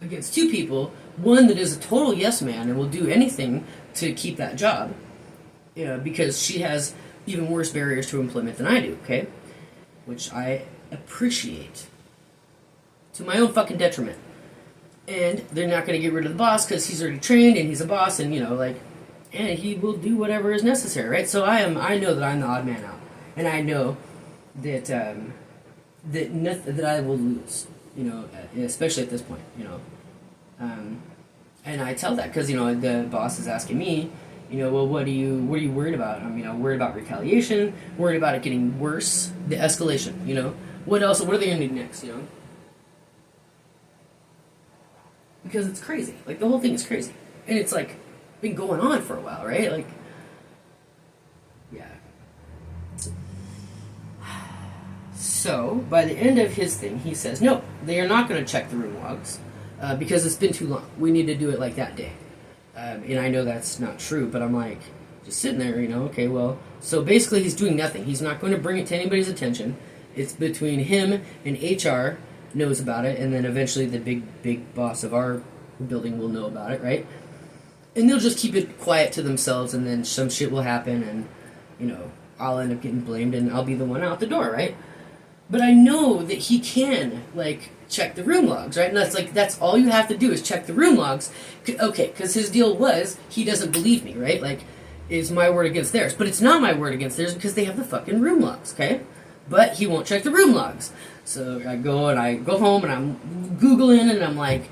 Against two people, one that is a total yes man and will do anything to keep that job, because she has even worse barriers to employment than I do, okay? Which I appreciate. To my own fucking detriment. And they're not going to get rid of the boss because he's already trained and he's a boss and, and he will do whatever is necessary, right? So I know that I'm the odd man out, and I know that that I will lose, especially at this point, and I tell that because the boss is asking me, well, what are you worried about? I'm worried about retaliation, worried about it getting worse, the escalation, what else? What are they gonna do next, Because it's crazy, like the whole thing is crazy, and it's like been going on for a while, right? Like, yeah. So by the end of his thing, he says, no, they are not going to check the room logs because it's been too long. We need to do it like that day. And I know that's not true, but I'm like, just sitting there, okay, well, so basically he's doing nothing. He's not going to bring it to anybody's attention. It's between him and HR knows about it, and then eventually the big boss of our building will know about it, right? And they'll just keep it quiet to themselves, and then some shit will happen, and, I'll end up getting blamed, and I'll be the one out the door, right? But I know that he can, check the room logs, right? And that's all you have to do is check the room logs. Okay, because his deal was, he doesn't believe me, right? Is my word against theirs. But it's not my word against theirs because they have the fucking room logs, okay? But he won't check the room logs. So I go home and I'm Googling and I'm like,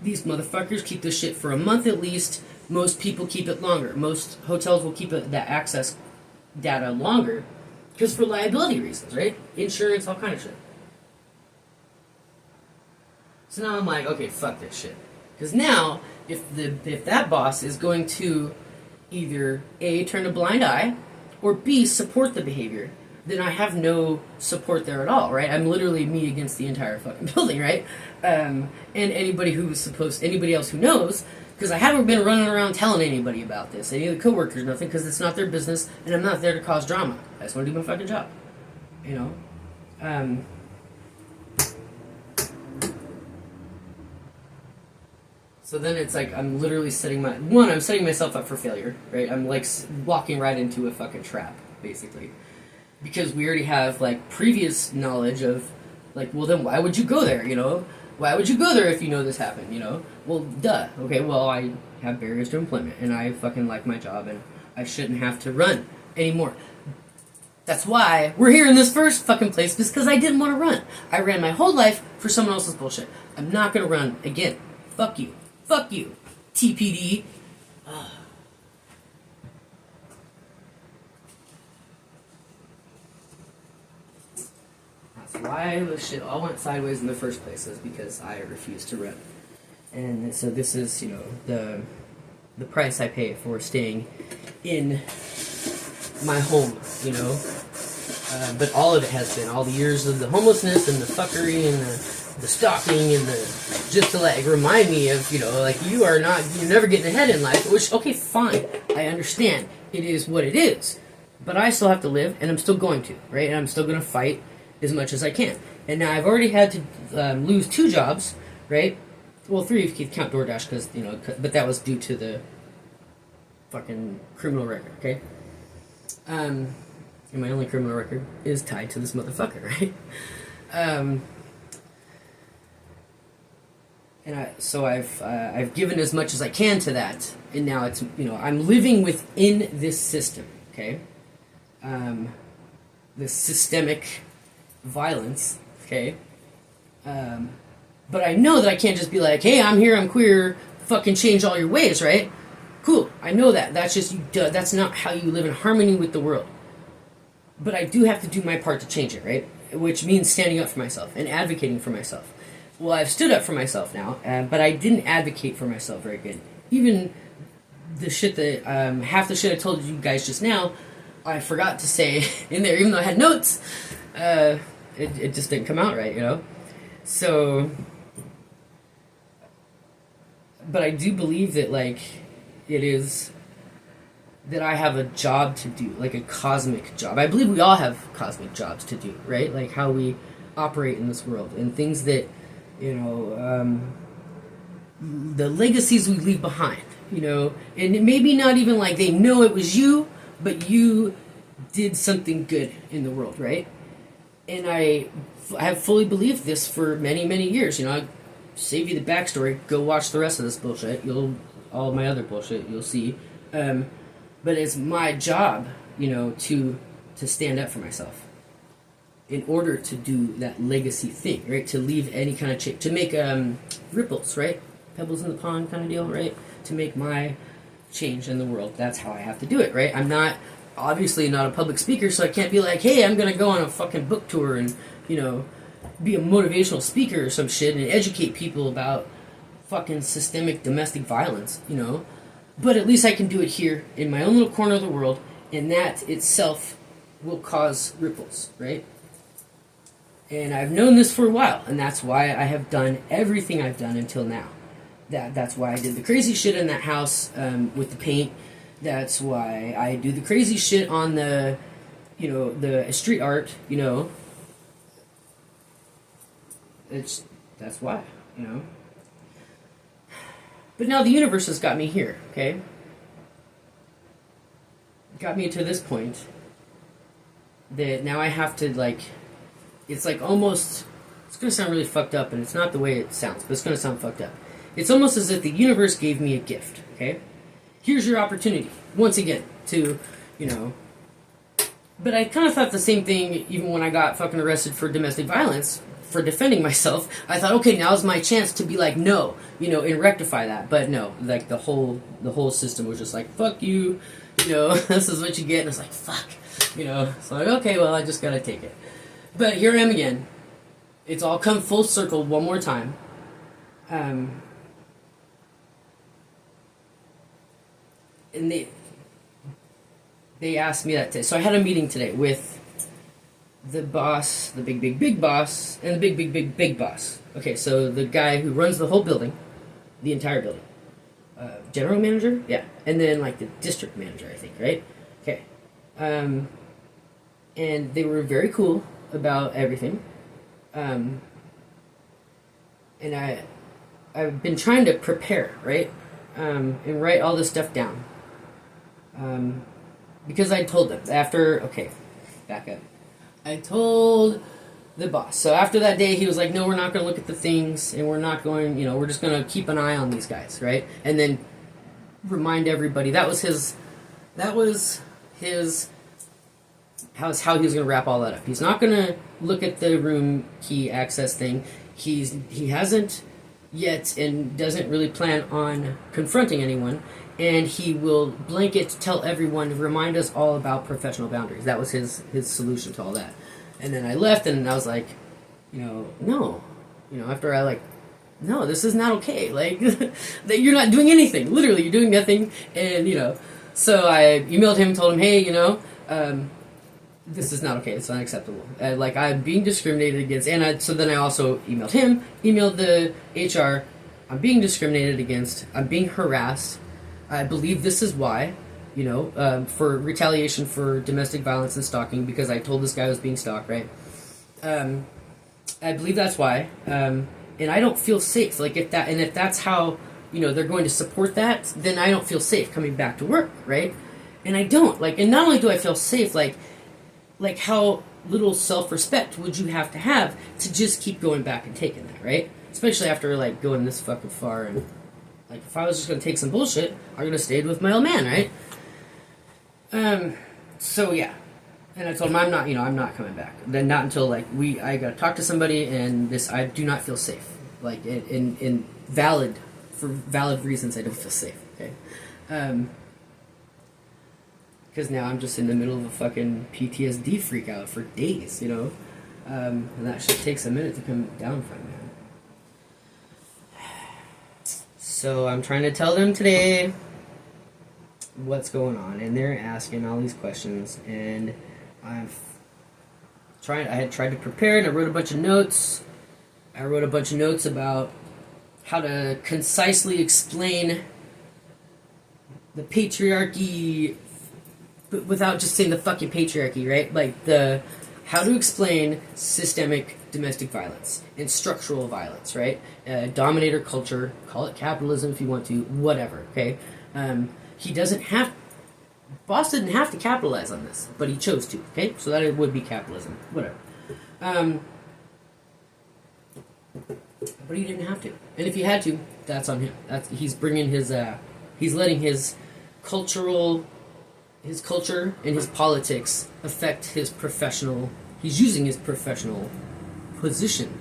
these motherfuckers keep this shit for a month at least. Most people keep it longer. Most hotels will keep that access data longer because for liability reasons, right? Insurance, all kind of shit. So now I'm like, okay, fuck this shit. Because now, if that boss is going to either A, turn a blind eye, or B, support the behavior, then I have no support there at all, right? I'm literally me against the entire fucking building, right? And anybody else who knows, because I haven't been running around telling anybody about this, any of the coworkers, nothing, because it's not their business, and I'm not there to cause drama. I just want to do my fucking job, So then it's like I'm literally I'm setting myself up for failure, right? I'm walking right into a fucking trap, basically. Because we already have previous knowledge of well then why would you go there, Why would you go there if you know this happened, Well, duh. Okay, well I have barriers to employment and I fucking like my job and I shouldn't have to run anymore. That's why we're here in this first fucking place, because I didn't want to run. I ran my whole life for someone else's bullshit. I'm not gonna run again. Fuck you. Fuck you, TPD. That's why the shit all went sideways in the first place, is because I refused to run. And so this is, the price I pay for staying in my home, But all of it has been, all the years of the homelessness and the fuckery and the stalking and just to remind me of, you're never getting ahead in life, which, okay, fine, I understand, it is what it is, but I still have to live, and I'm still going to, right, and I'm still going to fight as much as I can, and now I've already had to lose 2 jobs, right, well, 3 if you count DoorDash, because, but that was due to the fucking criminal record, okay, and my only criminal record is tied to this motherfucker, right, And I've given as much as I can to that, and now it's I'm living within this system, okay, this systemic violence, okay, but I know that I can't just be like, hey, I'm here, I'm queer, fucking change all your ways, right? Cool, I know that. That's just that's not how you live in harmony with the world. But I do have to do my part to change it, right? Which means standing up for myself and advocating for myself. Well, I've stood up for myself now, but I didn't advocate for myself very good. Even the shit that, half the shit I told you guys just now, I forgot to say in there, even though I had notes. It just didn't come out right, So, but I do believe that, it is that I have a job to do, a cosmic job. I believe we all have cosmic jobs to do, right? How we operate in this world, and things that, the legacies we leave behind, and maybe not even they know it was you, but you did something good in the world, right? And I have fully believed this for many, many years. I save you the backstory. Go watch the rest of this bullshit. All of my other bullshit, you'll see. but it's my job, to stand up for myself in order to do that legacy thing, right? To leave any kind of change, to make ripples, right? Pebbles in the pond kind of deal, right? To make my change in the world. That's how I have to do it, right? I'm not, obviously not a public speaker, so I can't be like, hey, I'm going to go on a fucking book tour and, be a motivational speaker or some shit and educate people about fucking systemic domestic violence, But at least I can do it here in my own little corner of the world, and that itself will cause ripples, right? And I've known this for a while, and that's why I have done everything I've done until now. That's why I did the crazy shit in that house with the paint. That's why I do the crazy shit on the street art, That's why, But now the universe has got me here, okay? Got me to this point that now I have to, it's like almost, it's going to sound really fucked up, and it's not the way it sounds, but it's going to sound fucked up. It's almost as if the universe gave me a gift, okay? Here's your opportunity, once again, to, But I kind of thought the same thing even when I got fucking arrested for domestic violence, for defending myself. I thought, okay, now's my chance to be like, no, and rectify that. But no, like the whole system was just like, fuck you, this is what you get. And it's like, fuck, So like, okay, well, I just gotta take it. But here I am again. It's all come full circle one more time. And they asked me that today. So I had a meeting today with the boss, the big boss, and the big boss. Okay, so the guy who runs the whole building, the entire building. General manager? Yeah. And then, the district manager, I think, right? Okay. And they were very cool about everything. And I've been trying to prepare, right? And write all this stuff down. Because I told them okay, back up. I told the boss. So after that day, he was like, no, we're not going to look at the things, and we're not going, we're just going to keep an eye on these guys, right? And then remind everybody. That was his, how he was going to wrap all that up. He's not going to look at the room key access thing. He hasn't yet and doesn't really plan on confronting anyone. And he will blanket tell everyone, remind us all about professional boundaries. That was his solution to all that. And then I left, and I was like, no. After I no, this is not okay. That you're not doing anything. Literally, you're doing nothing. And, so I emailed him and told him, hey, this is not okay. It's unacceptable. I'm being discriminated against. And so then I also emailed the HR. I'm being discriminated against. I'm being harassed. I believe this is why, for retaliation for domestic violence and stalking, because I told this guy I was being stalked, right? I believe that's why. And I don't feel safe. If that's how, they're going to support that, then I don't feel safe coming back to work, right? And I don't. And not only do I feel safe, how little self-respect would you have to just keep going back and taking that, right? Especially after, going this fucking far and... if I was just going to take some bullshit, I would have stayed with my old man, right? So, yeah. And I told him, I'm not coming back. Then not until, I got to talk to somebody, and I do not feel safe. For valid reasons, I don't feel safe, okay? Because now I'm just in the middle of a fucking PTSD freak out for days, and that shit takes a minute to come down from, man. So I'm trying to tell them today what's going on, and they're asking all these questions, and I had tried to prepare, and I wrote a bunch of notes. I wrote a bunch of notes about how to concisely explain the patriarchy, but without just saying the fucking patriarchy, right? How to explain systemic domestic violence and structural violence, right? Dominator culture, call it capitalism if you want to, whatever, okay? Boss didn't have to capitalize on this, but he chose to, okay? So that it would be capitalism, whatever. But he didn't have to. And if he had to, that's on him. He's bringing he's letting his cultural his culture and his politics affect his professional. He's using his professional position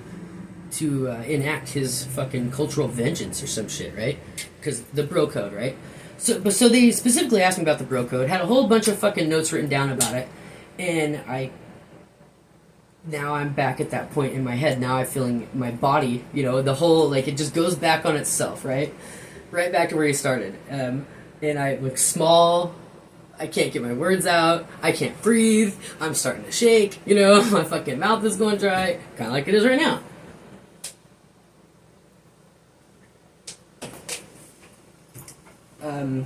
to enact his fucking cultural vengeance or some shit, right? Because the bro code, right? So they specifically asked me about the bro code. Had a whole bunch of fucking notes written down about it, and now I'm back at that point in my head. Now I'm feeling my body, the whole, like, it just goes back on itself, right? Right back to where you started. And I look small. I can't get my words out. I can't breathe. I'm starting to shake. My fucking mouth is going dry. Kind of like it is right now. And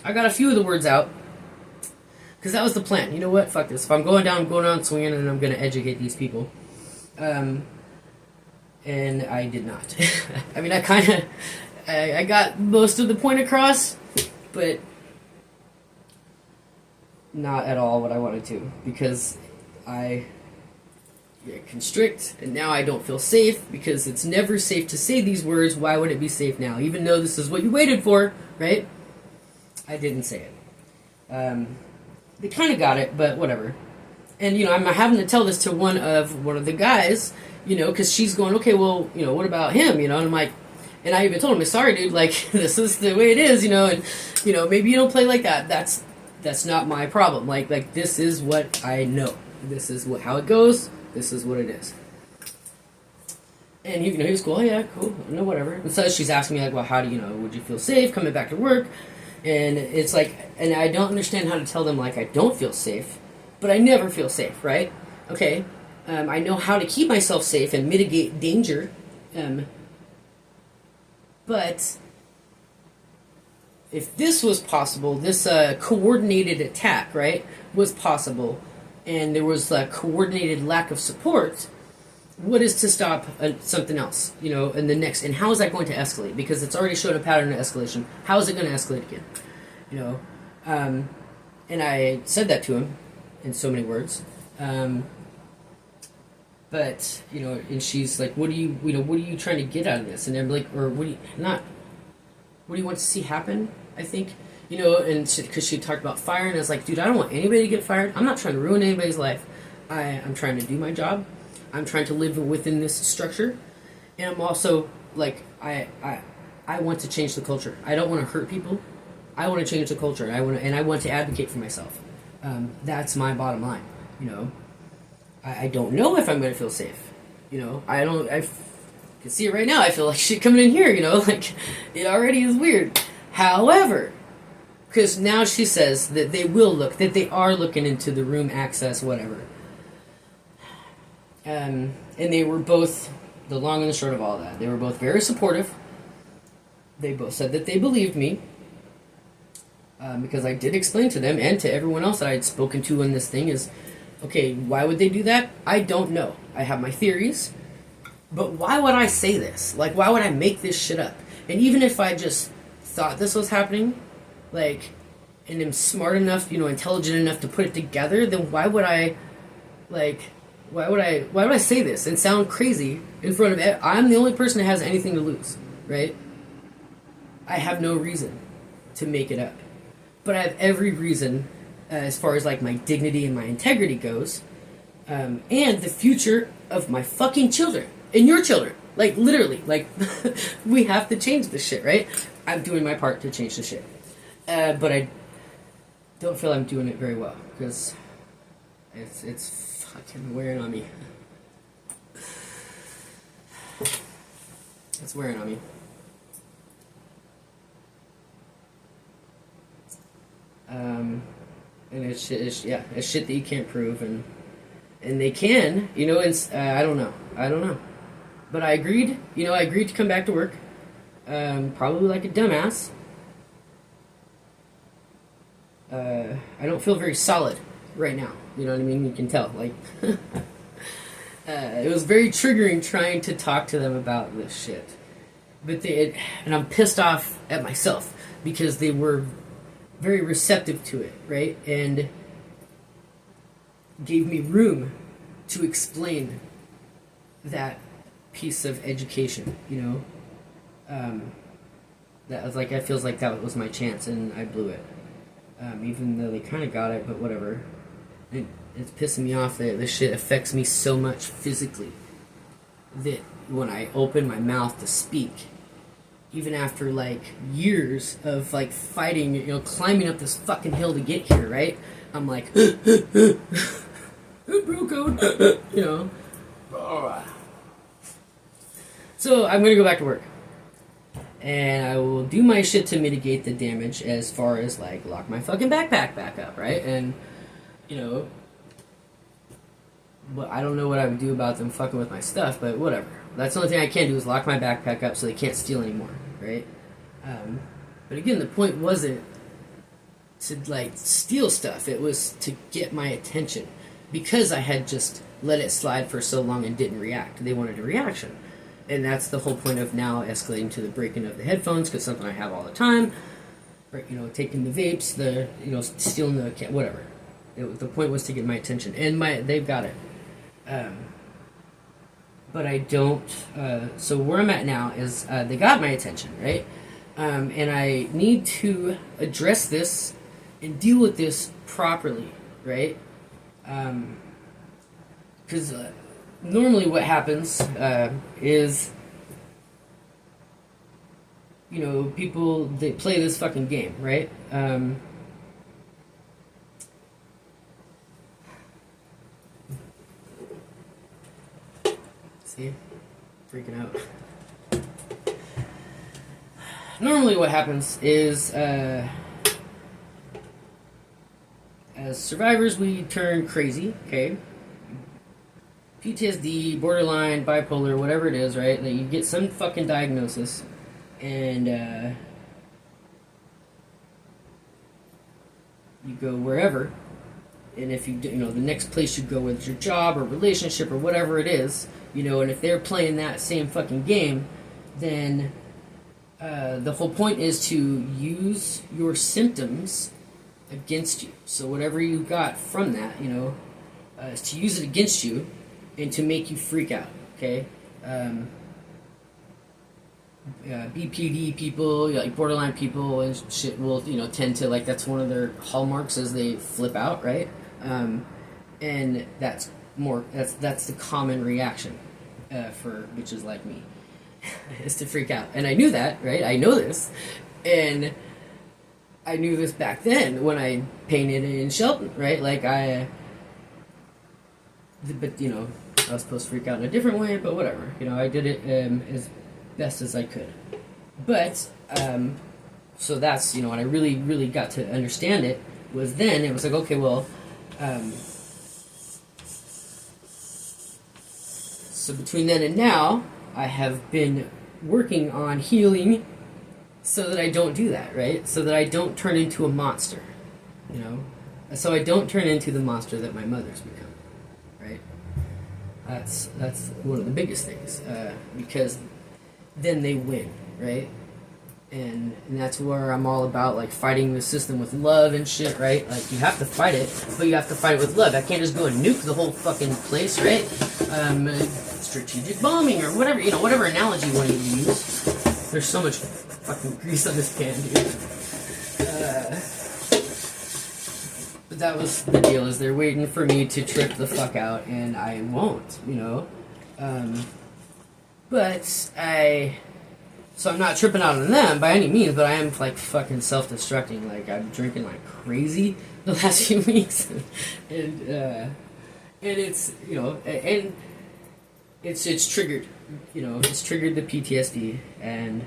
I got a few of the words out. Because that was the plan. You know what? Fuck this. If I'm going on swinging, and I'm going to educate these people. And I did not. I mean, I got most of the point across, but not at all what I wanted to. Because I constrict, and now I don't feel safe, because it's never safe to say these words. Why would it be safe now? Even though this is what you waited for, right? I didn't say it. They kind of got it, but whatever. And, I'm having to tell this to one of the guys, because she's going, okay, well, what about him, and I'm like, and I even told him, sorry, dude, like, this is the way it is, and, maybe you don't play like that. That's not my problem. Like this is what I know. This is how it goes. This is what it is. And he was cool. Oh, yeah, cool. No, whatever. And so she's asking me, like, well, how do would you feel safe coming back to work? And it's like, and I don't understand how to tell them, like, I don't feel safe, but I never feel safe, right? Okay, I know how to keep myself safe and mitigate danger, but if this was possible, this coordinated attack, right, was possible, and there was a coordinated lack of support, what is to stop something else, in the next, and how is that going to escalate? Because it's already shown a pattern of escalation. How is it going to escalate again? And I said that to him in so many words. But, and she's like, what are you trying to get out of this? And I'm like, or what do you want to see happen? I think, and because she talked about fire, and I was like, dude, I don't want anybody to get fired. I'm not trying to ruin anybody's life. I'm trying to do my job. I'm trying to live within this structure, and I'm also like, I want to change the culture. I don't want to hurt people. I want to change the culture. And I want to advocate for myself. That's my bottom line. I don't know if I'm going to feel safe. I can see it right now. I feel like shit coming in here. Like, it already is weird. However, because now she says that they are looking into the room access, whatever. And they were both, the long and the short of all that, they were both very supportive. They both said that they believed me. Because I did explain to them and to everyone else that I had spoken to in this thing is, okay, why would they do that? I don't know. I have my theories. But why would I say this? Like, why would I make this shit up? And even if I just thought this was happening, like, and am smart enough, intelligent enough to put it together, then why would I say this and sound crazy in front of I'm the only person that has anything to lose, right? I have no reason to make it up. But I have every reason, as far as, like, my dignity and my integrity goes, and the future of my fucking children, and your children. Like, literally, like, we have to change this shit, right? I'm doing my part to change the shit. But I don't feel I'm doing it very well, because it's fucking wearing on me. It's wearing on me. And it's shit that you can't prove, and they can, and I don't know. But I agreed, to come back to work, probably like a dumbass. I don't feel very solid right now, you know what I mean? You can tell, like, it was very triggering trying to talk to them about this shit. But and I'm pissed off at myself, because they were very receptive to it, right? And gave me room to explain that piece of education, that was like, it feels like that was my chance, and I blew it. Even though they kind of got it, but whatever. It's pissing me off that this shit affects me so much physically that when I open my mouth to speak, even after like years of like fighting, you know, climbing up this fucking hill to get here, right? I'm like, bro code, you know. So I'm gonna go back to work, and I will do my shit to mitigate the damage, as far as like lock my fucking backpack back up, right? And you know, but I don't know what I would do about them fucking with my stuff, but whatever. That's the only thing I can do is lock my backpack up so they can't steal anymore, right? But again, the point wasn't to like steal stuff. It was to get my attention, because I had just let it slide for so long and didn't react. They wanted a reaction, and that's the whole point of now escalating to the breaking of the headphones, because something I have all the time. You know, taking the vapes, the, you know, stealing the whatever. The point was to get my attention, and they've got it. But I don't. So where I'm at now is they got my attention, right? And I need to address this and deal with this properly, right? Because normally what happens is, you know, people, they play this fucking game, right? See? Freaking out. Normally what happens is, as survivors, we turn crazy, okay? PTSD, borderline, bipolar, whatever it is, right? That you get some fucking diagnosis, and you go wherever, and if you know, the next place you go with your job or relationship or whatever it is, you know, and if they're playing that same fucking game, then the whole point is to use your symptoms against you. So whatever you got from that, you know, is to use it against you and to make you freak out, okay? BPD people, like borderline people and shit, will, you know, tend to, like, that's one of their hallmarks, is they flip out, right? And that's the common reaction for bitches like me, is to freak out. And I knew that, right? I know this, and I knew this back then when I painted in Shelton, right? Like but you know, I was supposed to freak out in a different way, but whatever. You know, I did it as best as I could. But so that's, you know, when I really, really got to understand it, was then it was like, okay, well, so between then and now, I have been working on healing so that I don't do that, right? So that I don't turn into a monster, you know? So I don't turn into the monster that my mother's become, right? That's one of the biggest things, because then they win, right? And that's where I'm all about, like, fighting the system with love and shit, right? Like, you have to fight it, but you have to fight it with love. I can't just go and nuke the whole fucking place, right? Strategic bombing or whatever, you know, whatever analogy you want to use. There's so much fucking grease on this pan, dude. But that was the deal, is they're waiting for me to trip the fuck out, and I won't, you know? So I'm not tripping out on them by any means, but I am, like, fucking self-destructing. Like, I'm drinking like crazy the last few weeks, and it's, you know, and it's triggered, you know, it's triggered the PTSD, and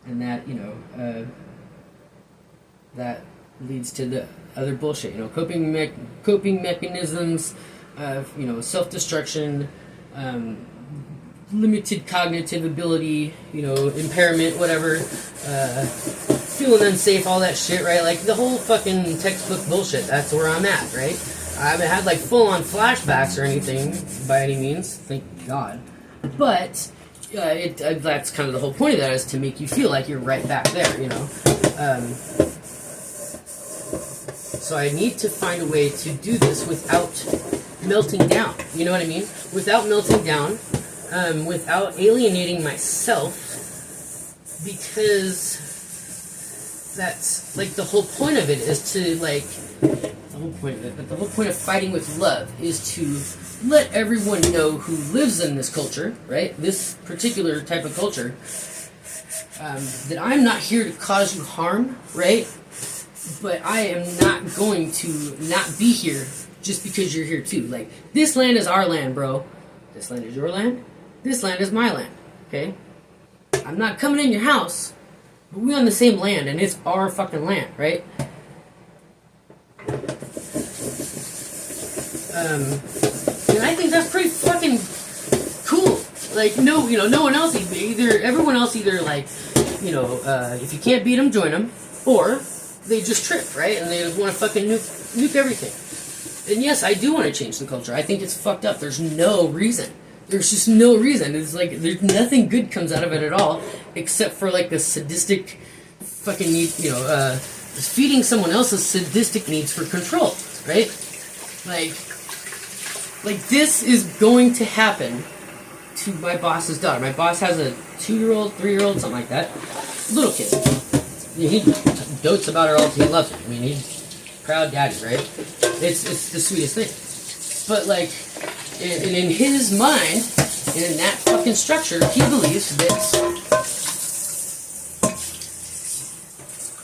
that, you know, that leads to the other bullshit, you know, coping mechanisms, you know, self-destruction, limited cognitive ability, you know, impairment, whatever, feeling unsafe, all that shit, right? Like, the whole fucking textbook bullshit. That's where I'm at, right? I haven't had, like, full-on flashbacks or anything by any means, thank God. But that's kind of the whole point of that, is to make you feel like you're right back there, you know? So I need to find a way to do this without melting down, you know what I mean? Without melting down, without alienating myself because that's like the whole point of it is to like the whole point of it. But the whole point of fighting with love is to let everyone know who lives in this culture, right? This particular type of culture. That I'm not here to cause you harm, right? But I am not going to not be here just because you're here too. Like, this land is our land, bro. This land is your land. This land is my land, okay? I'm not coming in your house, but we on the same land, and it's our fucking land, right? And I think that's pretty fucking cool. Like, no one else everyone else either, like, if you can't beat them, join them, or they just trip, right? And they just want to fucking nuke everything. And yes, I do want to change the culture. I think it's fucked up. There's no reason. There's just no reason. It's like, there's nothing good comes out of it at all, except for, like, the sadistic fucking need, feeding someone else's sadistic needs for control, right? Like this is going to happen to my boss's daughter. My boss has a 2-year-old, 3-year-old, something like that. Little kid. He dotes about her all the time. He loves her. I mean, he's proud daddy, right? It's the sweetest thing. But, like, in his mind, and in that fucking structure, he believes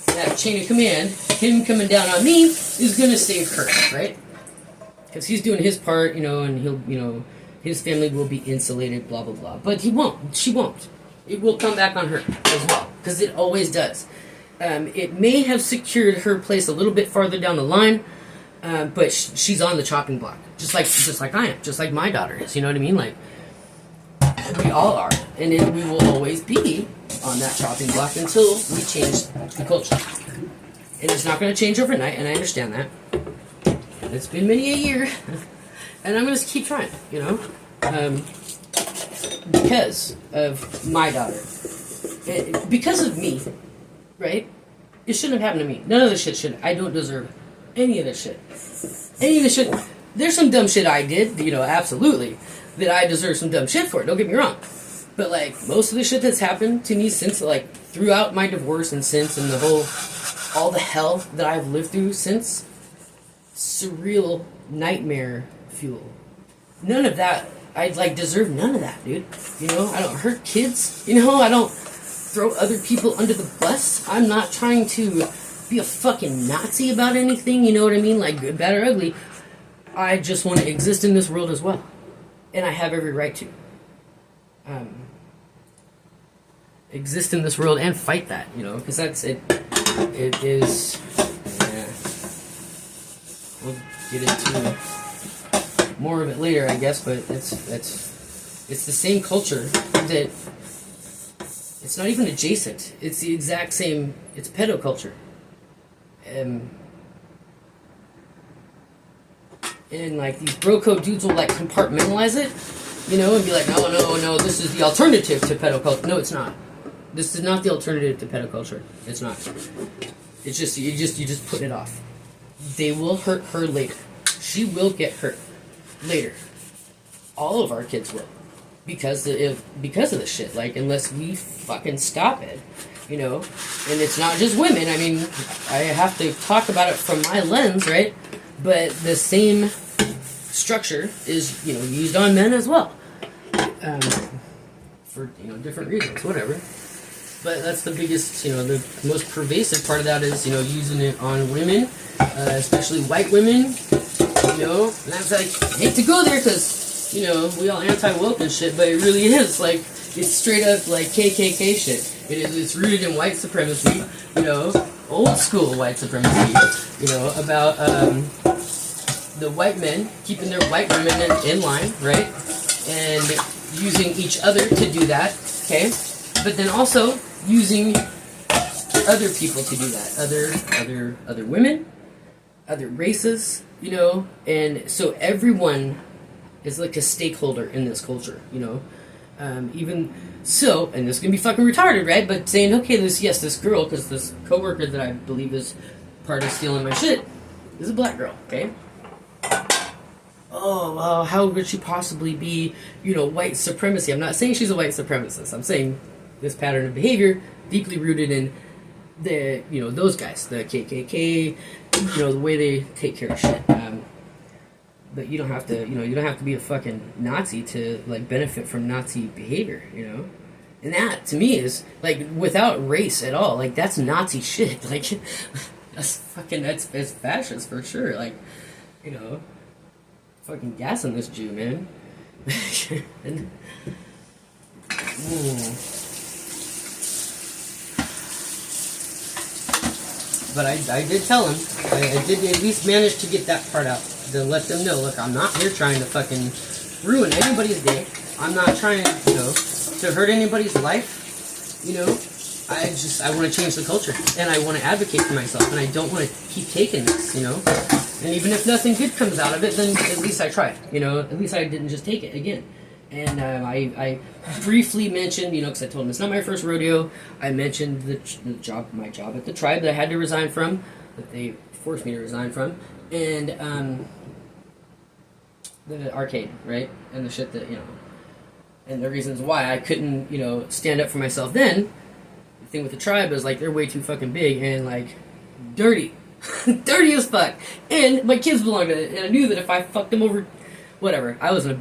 that chain of command, him coming down on me, is going to save her, right? Because he's doing his part, and he'll, his family will be insulated, blah, blah, blah. But he won't. She won't. It will come back on her as well, because it always does. It may have secured her place a little bit farther down the line, but she's on the chopping block, just like I am, just like my daughter is. You know what I mean? Like, we all are, and we will always be on that chopping block until we change the culture. And it's not going to change overnight, and I understand that. It's been many a year, and I'm going to keep trying. Because of my daughter, because of me. Right? It shouldn't have happened to me. None of this shit should. I don't deserve any of this shit. Any of this shit. There's some dumb shit I did, absolutely, that I deserve some dumb shit for. Don't get me wrong. But, like, most of the shit that's happened to me since, like, throughout my divorce and since, and all the hell that I've lived through since, surreal nightmare fuel. None of that. I, deserve none of that, dude. I don't hurt kids. I don't throw other people under the bus. I'm not trying to be a fucking Nazi about anything, you know what I mean? Like, good, bad, or ugly. I just want to exist in this world as well. And I have every right to. Exist in this world and fight that, because that's it. It is. Yeah. We'll get into more of it later, I guess, but it's the same culture that. It's not even adjacent. It's the exact same. It's pedoculture. And like these bro code dudes will like compartmentalize it, and be like, no, this is the alternative to pedoculture. No, it's not. This is not the alternative to pedoculture. It's not. It's just you just put it off. They will hurt her later. She will get hurt later. All of our kids will. Because of this shit, like, unless we fucking stop it, and it's not just women. I mean, I have to talk about it from my lens, right? But the same structure is, used on men as well, for different reasons, whatever. But that's the biggest, the most pervasive part of that is, using it on women, especially white women, and that's like, I hate to go there because. We all anti-woke and shit, but it really is, like, it's straight up, like, KKK shit. It's rooted in white supremacy, old school white supremacy, about, the white men keeping their white women in line, right? And using each other to do that, okay? But then also using other people to do that, other women, other races, and so everyone is like a stakeholder in this culture, even so, and this can be fucking retarded, right? But saying, okay, this girl, because this coworker that I believe is part of stealing my shit, is a black girl, okay? Oh, well, how would she possibly be, white supremacy? I'm not saying she's a white supremacist. I'm saying this pattern of behavior deeply rooted in the, you know, those guys, the KKK, you know, the way they take care of shit. But you don't have to, you know, you don't have to be a fucking Nazi to, like, benefit from Nazi behavior, you know? And that, to me, is, like, without race at all, like, that's Nazi shit. Like, that's fascist for sure. Like, you know, fucking gassing this Jew, man. And, But I did tell him, I did at least manage to get that part out, to let them know, look, I'm not here trying to fucking ruin anybody's day. I'm not trying, you know, to hurt anybody's life, you know. I want to change the culture, and I want to advocate for myself, and I don't want to keep taking this, you know. And even if nothing good comes out of it, then at least I tried, you know. At least I didn't just take it again. And I briefly mentioned, you know, because I told him it's not my first rodeo. I mentioned my job at the tribe that I had to resign from, that they forced me to resign from, and the arcade, right, and the shit that, you know, and the reasons why I couldn't, you know, stand up for myself then. The thing with the tribe is, like, they're way too fucking big and, like, dirty. Dirty as fuck. And my kids belong to it, and I knew that if I fucked them over, whatever,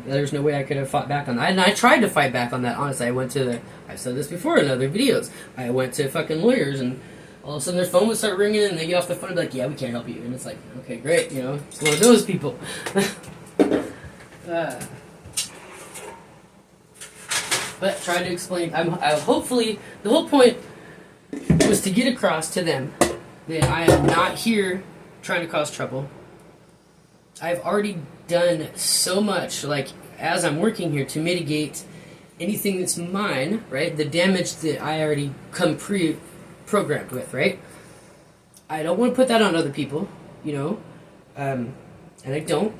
there's no way I could have fought back on that. And I tried to fight back on that, honestly. I've said this before in other videos. I went to fucking lawyers, and all of a sudden their phone would start ringing, and they get off the phone and be like, yeah, we can't help you. And it's like, okay, great, you know, it's one of those people. But trying to explain, hopefully, the whole point was to get across to them that I am not here trying to cause trouble. I've already done so much, like, as I'm working here, to mitigate anything that's mine, right? The damage that I already come pre-programmed with, right? I don't want to put that on other people, you know, and I don't.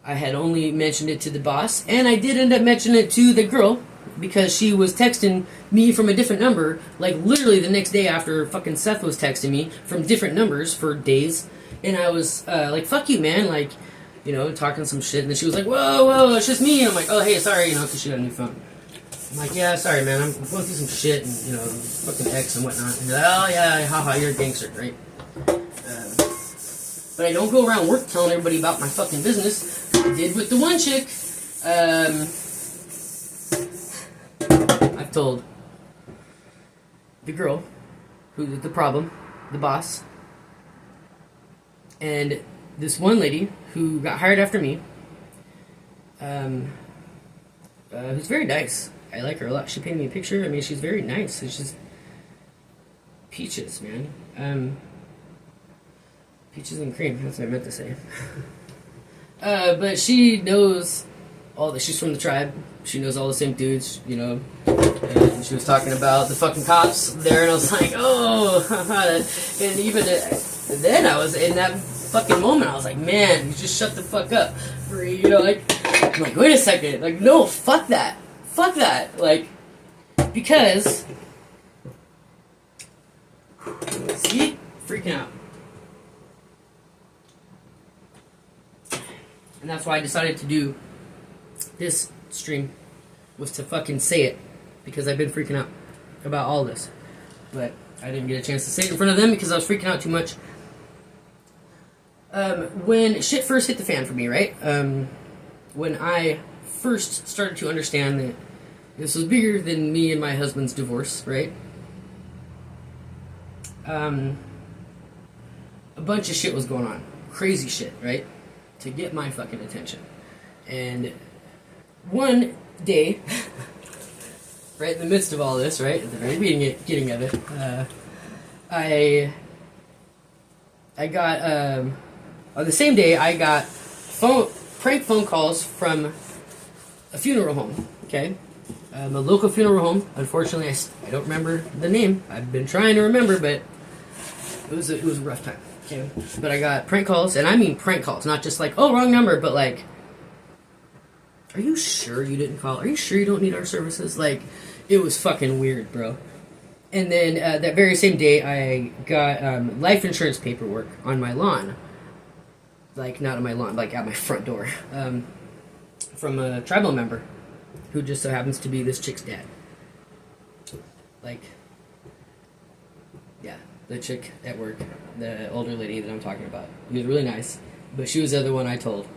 I had only mentioned it to the boss, and I did end up mentioning it to the girl, because she was texting me from a different number, like, literally the next day after fucking Seth was texting me from different numbers for days, and I was, like, fuck you, man, like, you know, talking some shit, and then she was like, whoa, it's just me, and I'm like, oh, hey, sorry, you know, because she got a new phone. I'm like, yeah, sorry, man, I'm going through some shit, and, you know, fucking ex and whatnot, and like, oh, yeah, haha, you're a gangster, right? But I don't go around work telling everybody about my fucking business. I did with the one chick. I've told the girl, who's the problem, the boss, and this one lady who got hired after me, who's very nice. I like her a lot. She painted me a picture. I mean, she's very nice. It's just peaches, man. Peaches and cream. That's what I meant to say. But she knows all the. She's from the tribe. She knows all the same dudes, you know. And she was talking about the fucking cops there, and I was like, oh. And even then, I was in that fucking moment. I was like, man, you just shut the fuck up. You know, like, I'm like, wait a second. Like, no, fuck that. Fuck that. Like, because. See? Freaking out. And that's why I decided to do this stream, was to fucking say it, because I've been freaking out about all this. But I didn't get a chance to say it in front of them because I was freaking out too much. When shit first hit the fan for me, right? When I first started to understand that this was bigger than me and my husband's divorce, right? A bunch of shit was going on. Crazy shit, right? To get my fucking attention. And one day, right in the midst of all this, right, at the very beginning of it, I got, on the same day, I got prank phone calls from a funeral home, okay? A local funeral home. Unfortunately, I don't remember the name. I've been trying to remember, but it was a rough time. Okay. But I got prank calls, and I mean prank calls, not just like, oh, wrong number, but like, are you sure you didn't call? Are you sure you don't need our services? Like, it was fucking weird, bro. And then that very same day, I got life insurance paperwork on my lawn. Like, not on my lawn, like at my front door. From a tribal member who just so happens to be this chick's dad. like, yeah, the chick at work, the older lady that I'm talking about. She was really nice, but she was the other one I told,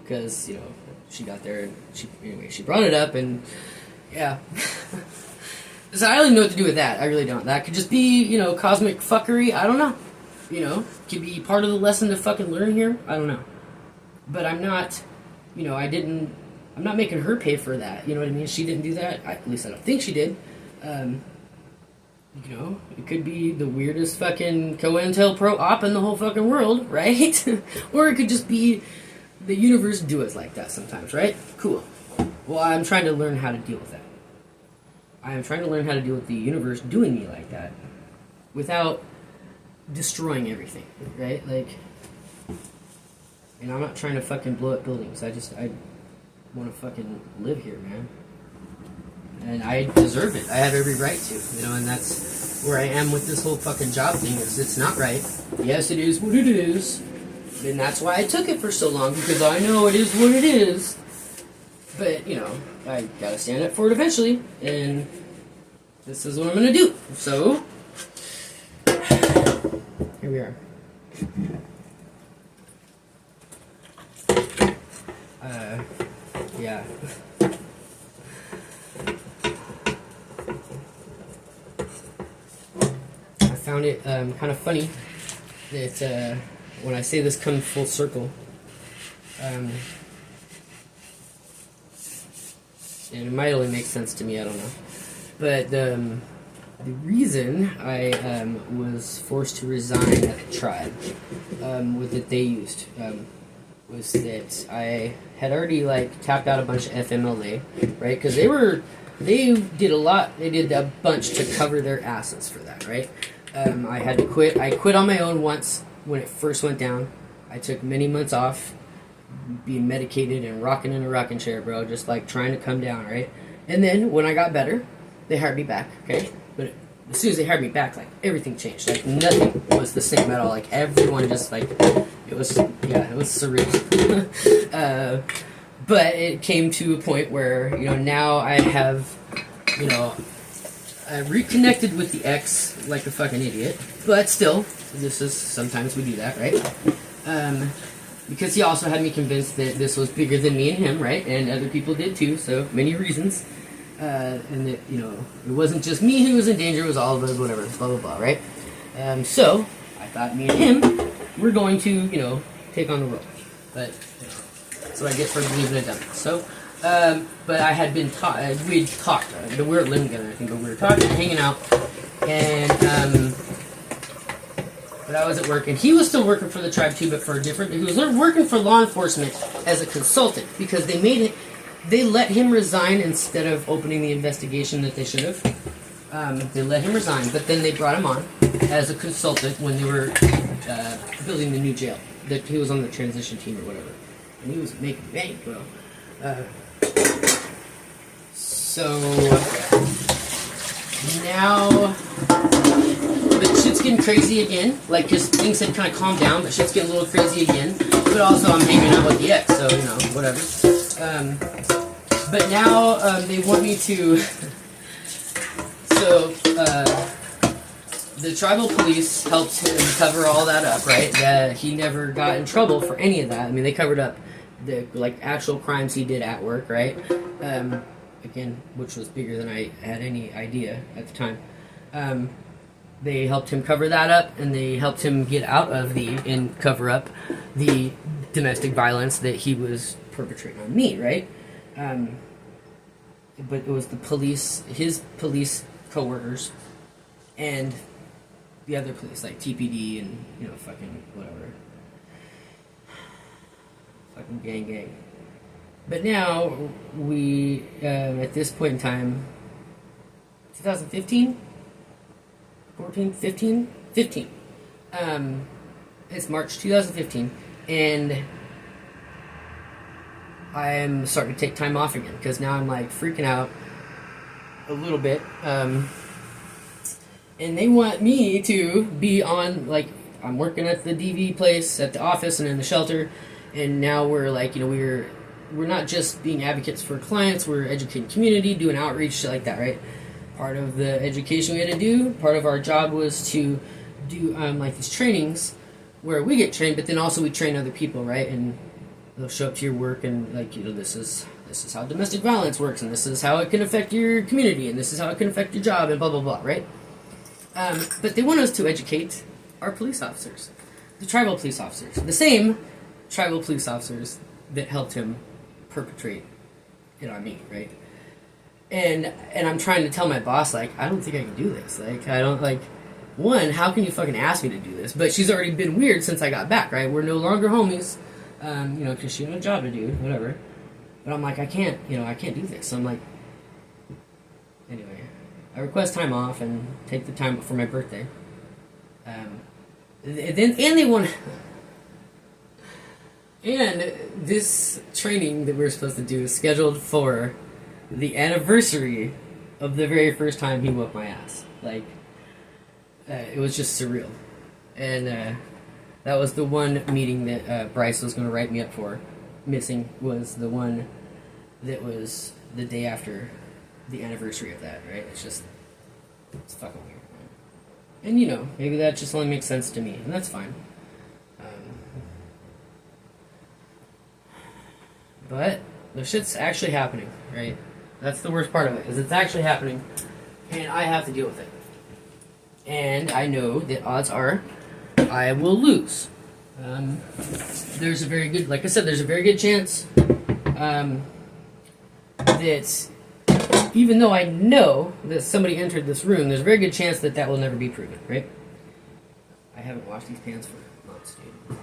because, you know, she got there and she brought it up, and yeah. So I don't even know what to do with that. I really don't. That could just be, you know, cosmic fuckery. I don't know. You know, could be part of the lesson to fucking learn here. I don't know. But I'm not, you know, I'm not making her pay for that. You know what I mean? She didn't do that. At least I don't think she did. You know, it could be the weirdest fucking COINTELPRO op in the whole fucking world, right? Or it could just be the universe do us like that sometimes, right? Cool. Well, I'm trying to learn how to deal with that. I am trying to learn how to deal with the universe doing me like that without destroying everything, right? Like, and I'm not trying to fucking blow up buildings. I want to fucking live here, man. And I deserve it. I have every right to, you know, and that's where I am with this whole fucking job thing, is it's not right. Yes, it is what it is. And that's why I took it for so long, because I know it is what it is. But, you know, I gotta stand up for it eventually, and this is what I'm gonna do. So, here we are. Yeah. I found it kind of funny that when I say this comes full circle, and it might only make sense to me, I don't know. But the reason I was forced to resign at the tribe that they used was that I had already like tapped out a bunch of FMLA, right? Because they did a lot. They did a bunch to cover their asses for that, right? I had to quit. I quit on my own once when it first went down. I took many months off, being medicated and rocking in a rocking chair, bro, just like trying to come down, right? And then when I got better, they hired me back, okay? But as soon as they hired me back, like everything changed. Like nothing was the same at all. Like everyone just like it was surreal. But it came to a point where, you know, now I have, you know, I reconnected with the ex like a fucking idiot. But still, this is, sometimes we do that, right? Because he also had me convinced that this was bigger than me and him, right? And other people did too, so many reasons. And that, you know, it wasn't just me who was in danger, it was all of us, whatever, blah, blah, blah, right? So, I thought me and him were going to, you know, take on the world. But, you know, that's what I get for believing in dumb. So, but I had been taught, we'd talked, we were living together, I think, but we were talking, hanging out, and, but I was at work, and he was still working for the tribe too, but for a different, he was working for law enforcement as a consultant, because they let him resign instead of opening the investigation that they should have. They let him resign, but then they brought him on as a consultant when they were building the new jail. That he was on the transition team or whatever, and he was making bank, bro. So now the shit's getting crazy again. Like, cause things had kind of calmed down, but shit's getting a little crazy again. But also, I'm hanging out with the ex, so you know, whatever. But now they want me to. So the tribal police helped him cover all that up, right? He never got in trouble for any of that. I mean, they covered up the like actual crimes he did at work, right? Again, which was bigger than I had any idea at the time. They helped him cover that up, and they helped him get out of and cover up the domestic violence that he was perpetrating on me, right? But it was the police, his police coworkers, and the other police, like TPD and, you know, fucking whatever. Fucking gang. But now, we, at this point in time, 2015? 14? 15? 15. It's March 2015, and I'm starting to take time off again, because now I'm, like, freaking out a little bit, and they want me to be on, like, I'm working at the DV place, at the office, and in the shelter, and now we're, like, you know, we're not just being advocates for clients, we're educating community, doing outreach, shit like that, right? part of the education we had to do, part of our job was to do like these trainings where we get trained, but then also we train other people, right? And they'll show up to your work and like, this is how domestic violence works, and this is how it can affect your community, and this is how it can affect your job, and blah blah blah, right? But they want us to educate our police officers, the tribal police officers, the same tribal police officers that helped him perpetrate it on me, right? And I'm trying to tell my boss, like, I don't think I can do this. Like, I don't, like, one, how can you fucking ask me to do this? But she's already been weird since I got back, right? We're no longer homies, because she had a job to do, whatever. But I'm like, I can't do this. So I'm like, anyway, I request time off and take the time for my birthday. They want, and this training that we're supposed to do is scheduled for the anniversary of the very first time he whooped my ass. Like, it was just surreal. And that was the one meeting that Bryce was going to write me up for. Missing was the one that was the day after the anniversary of that, right? It's fucking weird. And maybe that just only makes sense to me, and that's fine. But the shit's actually happening, right? That's the worst part of it, is it's actually happening, and I have to deal with it. And I know that odds are I will lose. There's a very good, like I said, there's a very good chance that even though I know that somebody entered this room, there's a very good chance that will never be proven, right? I haven't washed these pans for months, dude.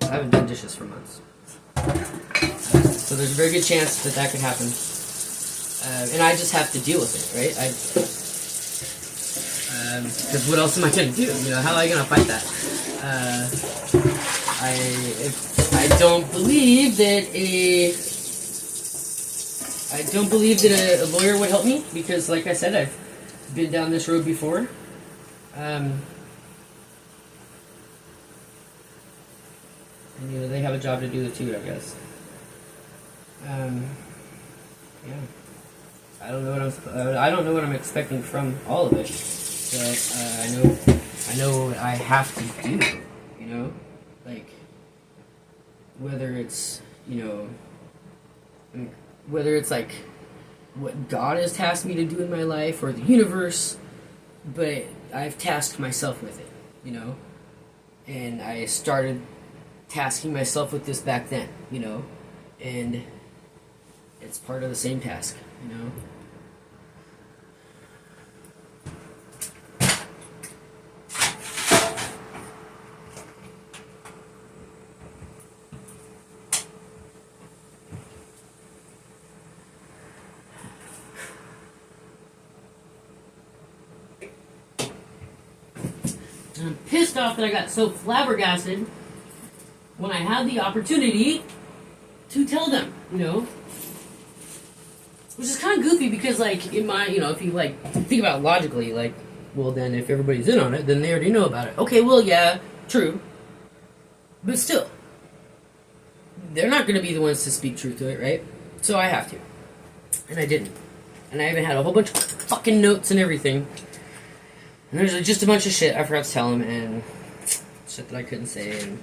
I haven't done dishes for months. So there's a very good chance that could happen. And I just have to deal with it, right? Because what else am I going to do? How am I going to fight that? I don't believe that a lawyer would help me, because, like I said, I've been down this road before. And they have a job to do too, I guess. Yeah. I don't know what I'm expecting from all of it, but I know what I have to do. Like, whether it's like what God has tasked me to do in my life or the universe, but I've tasked myself with it, and I started tasking myself with this back then, and it's part of the same task, And I'm pissed off that I got so flabbergasted when I had the opportunity to tell them, Which is kind of goofy because, like, in my, if you, like, think about it logically, like, well, then if everybody's in on it, then they already know about it. Okay, well, yeah, true. But still, they're not going to be the ones to speak truth to it, right? So I have to. And I didn't. And I even had a whole bunch of fucking notes and everything. And there's just a bunch of shit I forgot to tell him, and shit that I couldn't say, and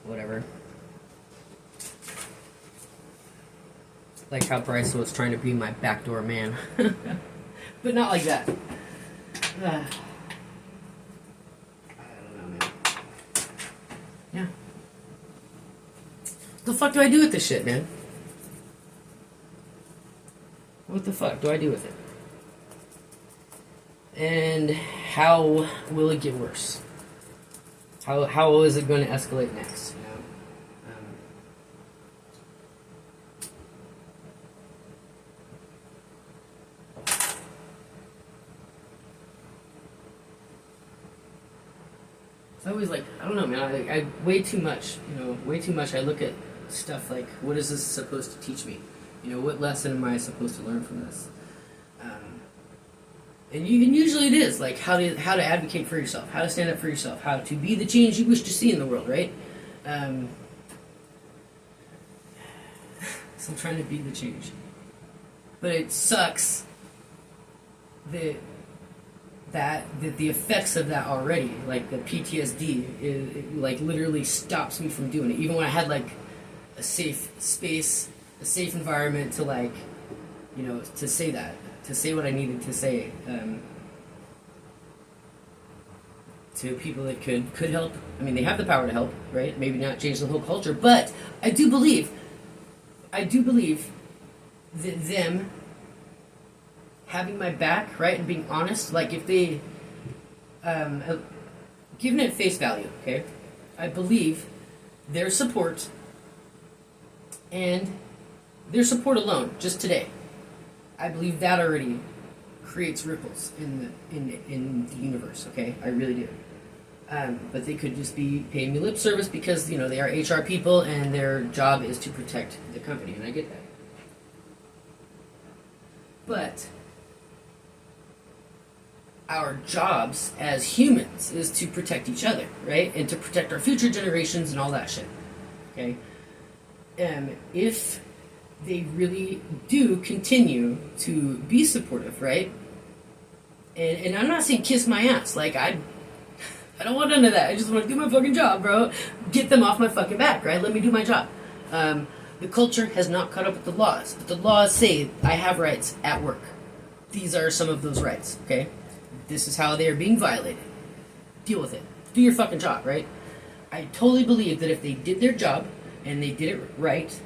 whatever. Like how Bryce was trying to be my backdoor man. But not like that. I don't know, man. Yeah. What the fuck do I do with this shit, man? What the fuck do I do with it? And how will it get worse? How is it going to escalate next? It's always like, I don't know, man. I way too much. I look at stuff like, what is this supposed to teach me? What lesson am I supposed to learn from this? And usually it is like how to advocate for yourself, how to stand up for yourself, how to be the change you wish to see in the world, right? So I'm trying to be the change, but it sucks the the effects of that already, like the PTSD, it like literally stops me from doing it. Even when I had like a safe space, a safe environment to like, to say that, to say what I needed to say, to people that could help. I mean, they have the power to help, right? Maybe not change the whole culture, but I do believe that them having my back, right, and being honest, like if they, given it face value, okay, I believe their support and their support alone, just today, I believe that already creates ripples in the universe. Okay, I really do. But they could just be paying me lip service because they are HR people and their job is to protect the company, and I get that. But our jobs as humans is to protect each other, right? And to protect our future generations and all that shit. Okay? If they really do continue to be supportive, right? And I'm not saying kiss my ass. Like, I don't want none of that. I just want to do my fucking job, bro. Get them off my fucking back, right? Let me do my job. The culture has not caught up with the laws. But the laws say I have rights at work. These are some of those rights, okay? This is how they are being violated. Deal with it. Do your fucking job, right? I totally believe that if they did their job and they did it right,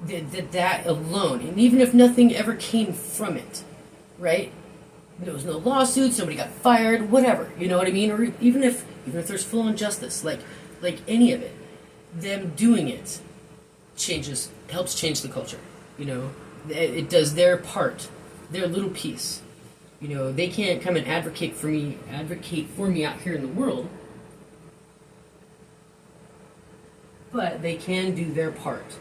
that alone, and even if nothing ever came from it, right? There was no lawsuits, nobody got fired, whatever. You know what I mean? Or even if there's full injustice, like any of it, them doing it helps change the culture. It does their part, their little piece. They can't come and advocate for me out here in the world, but they can do their part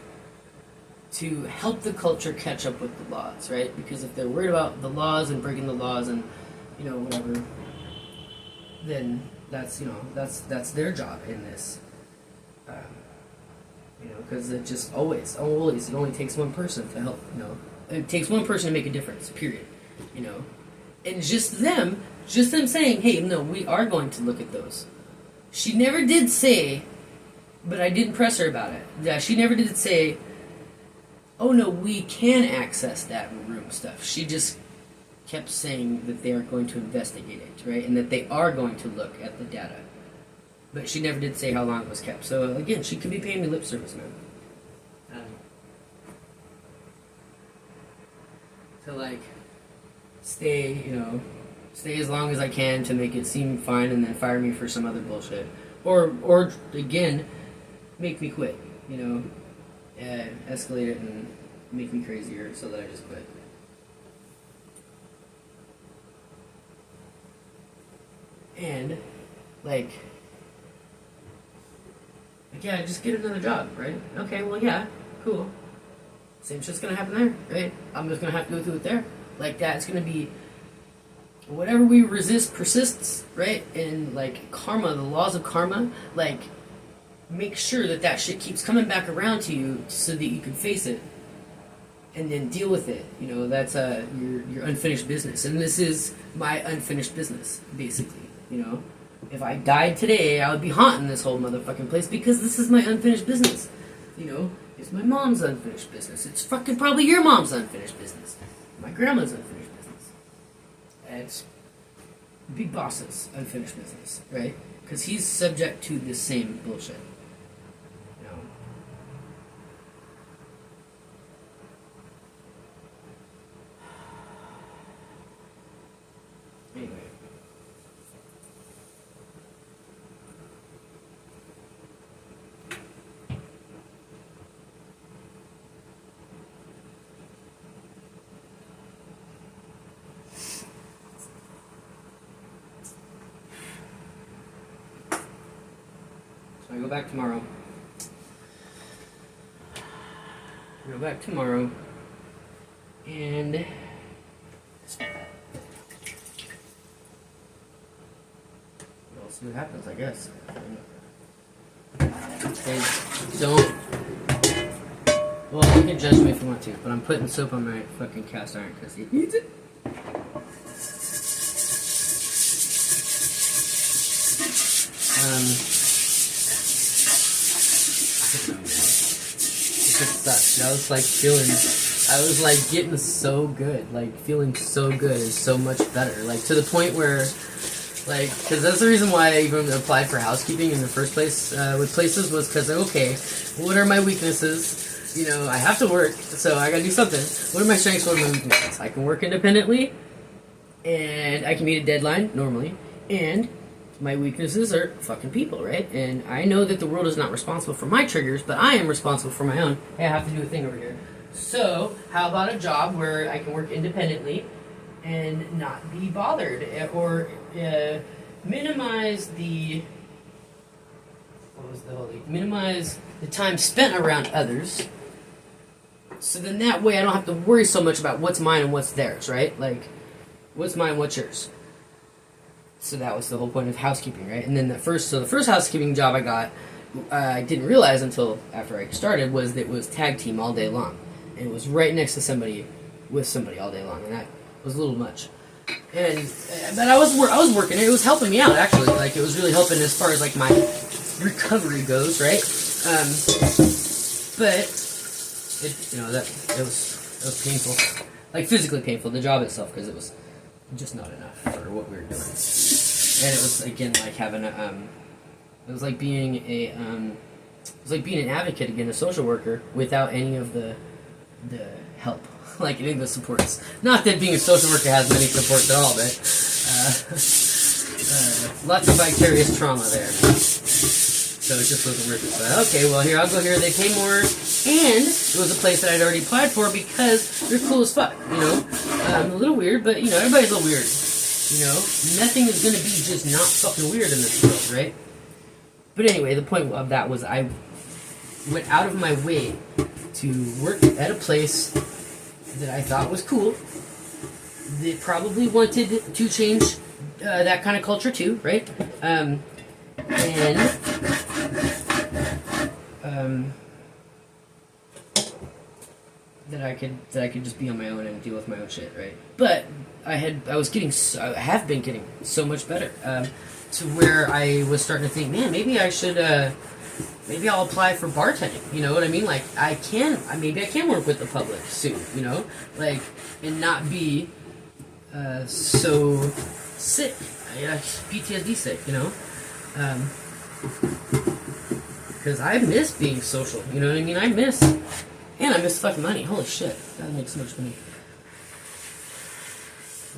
to help the culture catch up with the laws, right? Because if they're worried about the laws and breaking the laws and whatever, then that's their job in this. Because it just always it only takes one person to help. It takes one person to make a difference. Period. And just them saying, hey, no, we are going to look at those. She never did say, but I didn't press her about it. Yeah, she never did say, oh no, we can access that room stuff. She just kept saying that they are going to investigate it, right? And that they are going to look at the data. But she never did say how long it was kept. So again, she could be paying me lip service, man. To like stay as long as I can to make it seem fine, and then fire me for some other bullshit, or again, make me quit. Escalate it and make me crazier so that I just quit. And yeah, just get another job, right? Okay, well, yeah, cool. Same shit's gonna happen there, right? I'm just gonna have to go through it there. Like that, it's gonna be whatever we resist persists, right? And karma, the laws of karma, make sure that shit keeps coming back around to you so that you can face it and then deal with it. That's your unfinished business, and this is my unfinished business, basically. If I died today, I would be haunting this whole motherfucking place because this is my unfinished business. It's my mom's unfinished business. It's fucking probably your mom's unfinished business. My grandma's unfinished business. It's Big Boss's unfinished business, right? Because he's subject to the same bullshit. Anyway. I go back tomorrow. And we'll see what happens, I guess. They don't Well, you can judge me if you want to, but I'm putting soap on my fucking cast iron because it needs it. I don't know, man. It just sucks. I was like getting so good, like feeling so good and so much better, like to the point where, like, because that's the reason why I even applied for housekeeping in the first place with places was because, okay, what are my weaknesses? You know, I have to work, so I gotta do something. What are my strengths? What are my weaknesses? I can work independently, and I can meet a deadline normally, and my weaknesses are fucking people, right? And I know that the world is not responsible for my triggers, but I am responsible for my own. Hey, I have to do a thing over here. So, how about a job where I can work independently and not be bothered, or minimize the minimize the time spent around others. So then that way I don't have to worry so much about what's mine and what's theirs, right? Like, what's mine, what's yours. So that was the whole point of housekeeping, right? And then the first housekeeping job I got, I didn't realize until after I started, was that it was tag team all day long. And it was right next to somebody, with somebody all day long, and that was a little much. And but I was working it. It was helping me out, actually. Like, it was really helping as far as like my recovery goes, right? But it was painful, like physically painful. The job itself, because it was just not enough for what we were doing. And it was again like having it was like being an advocate again, a social worker, without any of the help, like any of the supports. Not that being a social worker has many supports at all, but lots of vicarious trauma there. So it just wasn't worth it. But okay, well, here, I'll go here. They pay more, and it was a place that I'd already applied for because they're cool as fuck, you know? A little weird, but, you know, everybody's a little weird. You know? Nothing is gonna be just not fucking weird in this world, right? But anyway, the point of that was I went out of my way to work at a place that I thought was cool, that probably wanted to change that kind of culture too, right? And that I could just be on my own and deal with my own shit, right? But I have been getting so much better, to where I was starting to think, man, maybe I should, maybe I'll apply for bartending. You know what I mean? Like, maybe I can work with the public soon, you know, like, and not be so sick, PTSD sick, you know. Because I miss being social, you know what I mean? I miss fucking money. Holy shit, gotta make so much money.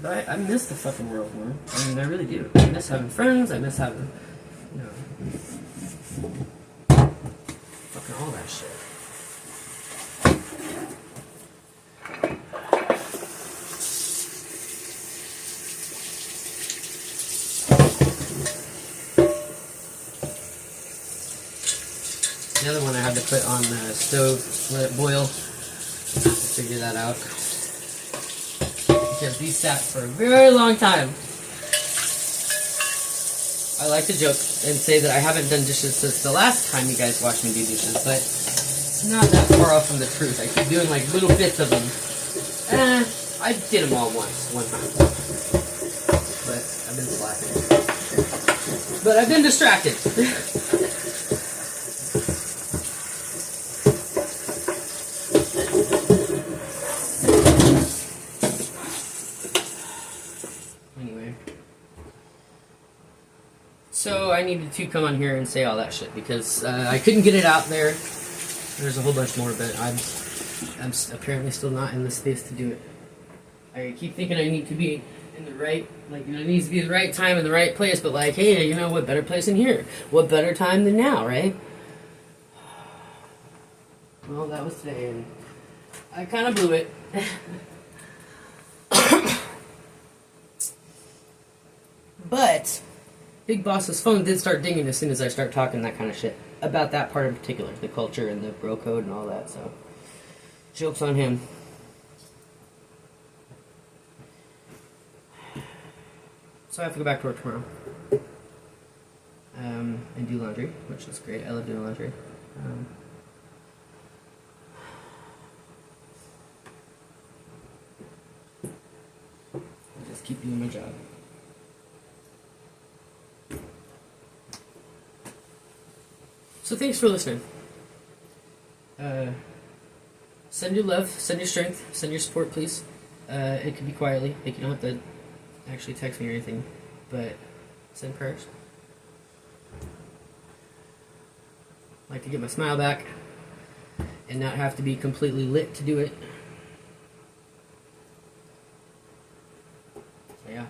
But I miss the fucking world more. I mean, I really do. I miss having friends. I miss having, you know, fucking all that shit. The other one I had to put on the stove, let it boil. I have to figure that out. Because these sat for a very long time. I like to joke and say that I haven't done dishes since the last time you guys watched me do dishes, but it's not that far off from the truth. I keep doing like little bits of them. I did them all one time. But I've been slacking. But I've been distracted. So I needed to come on here and say all that shit because I couldn't get it out there. There's a whole bunch more, but I'm apparently still not in the space to do it. I keep thinking I need to be in the right, like, you know, it needs to be the right time in the right place, but like, hey, you know, what better place than here? What better time than now, right? Well, that was today, and I kind of blew it. But Big Boss's phone did start dinging as soon as I start talking that kind of shit about that part in particular, the culture and the bro code and all that. So, joke's on him. So I have to go back to work tomorrow, and do laundry, which is great. I love doing laundry. keep doing my job. So thanks for listening. Send your love, send your strength, send your support, please. It can be quietly. Like, you don't have to actually text me or anything, but send prayers. I'd like to get my smile back and not have to be completely lit to do it. So yeah.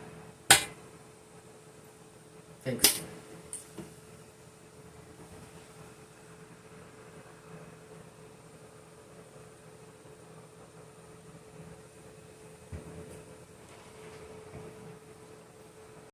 Thanks.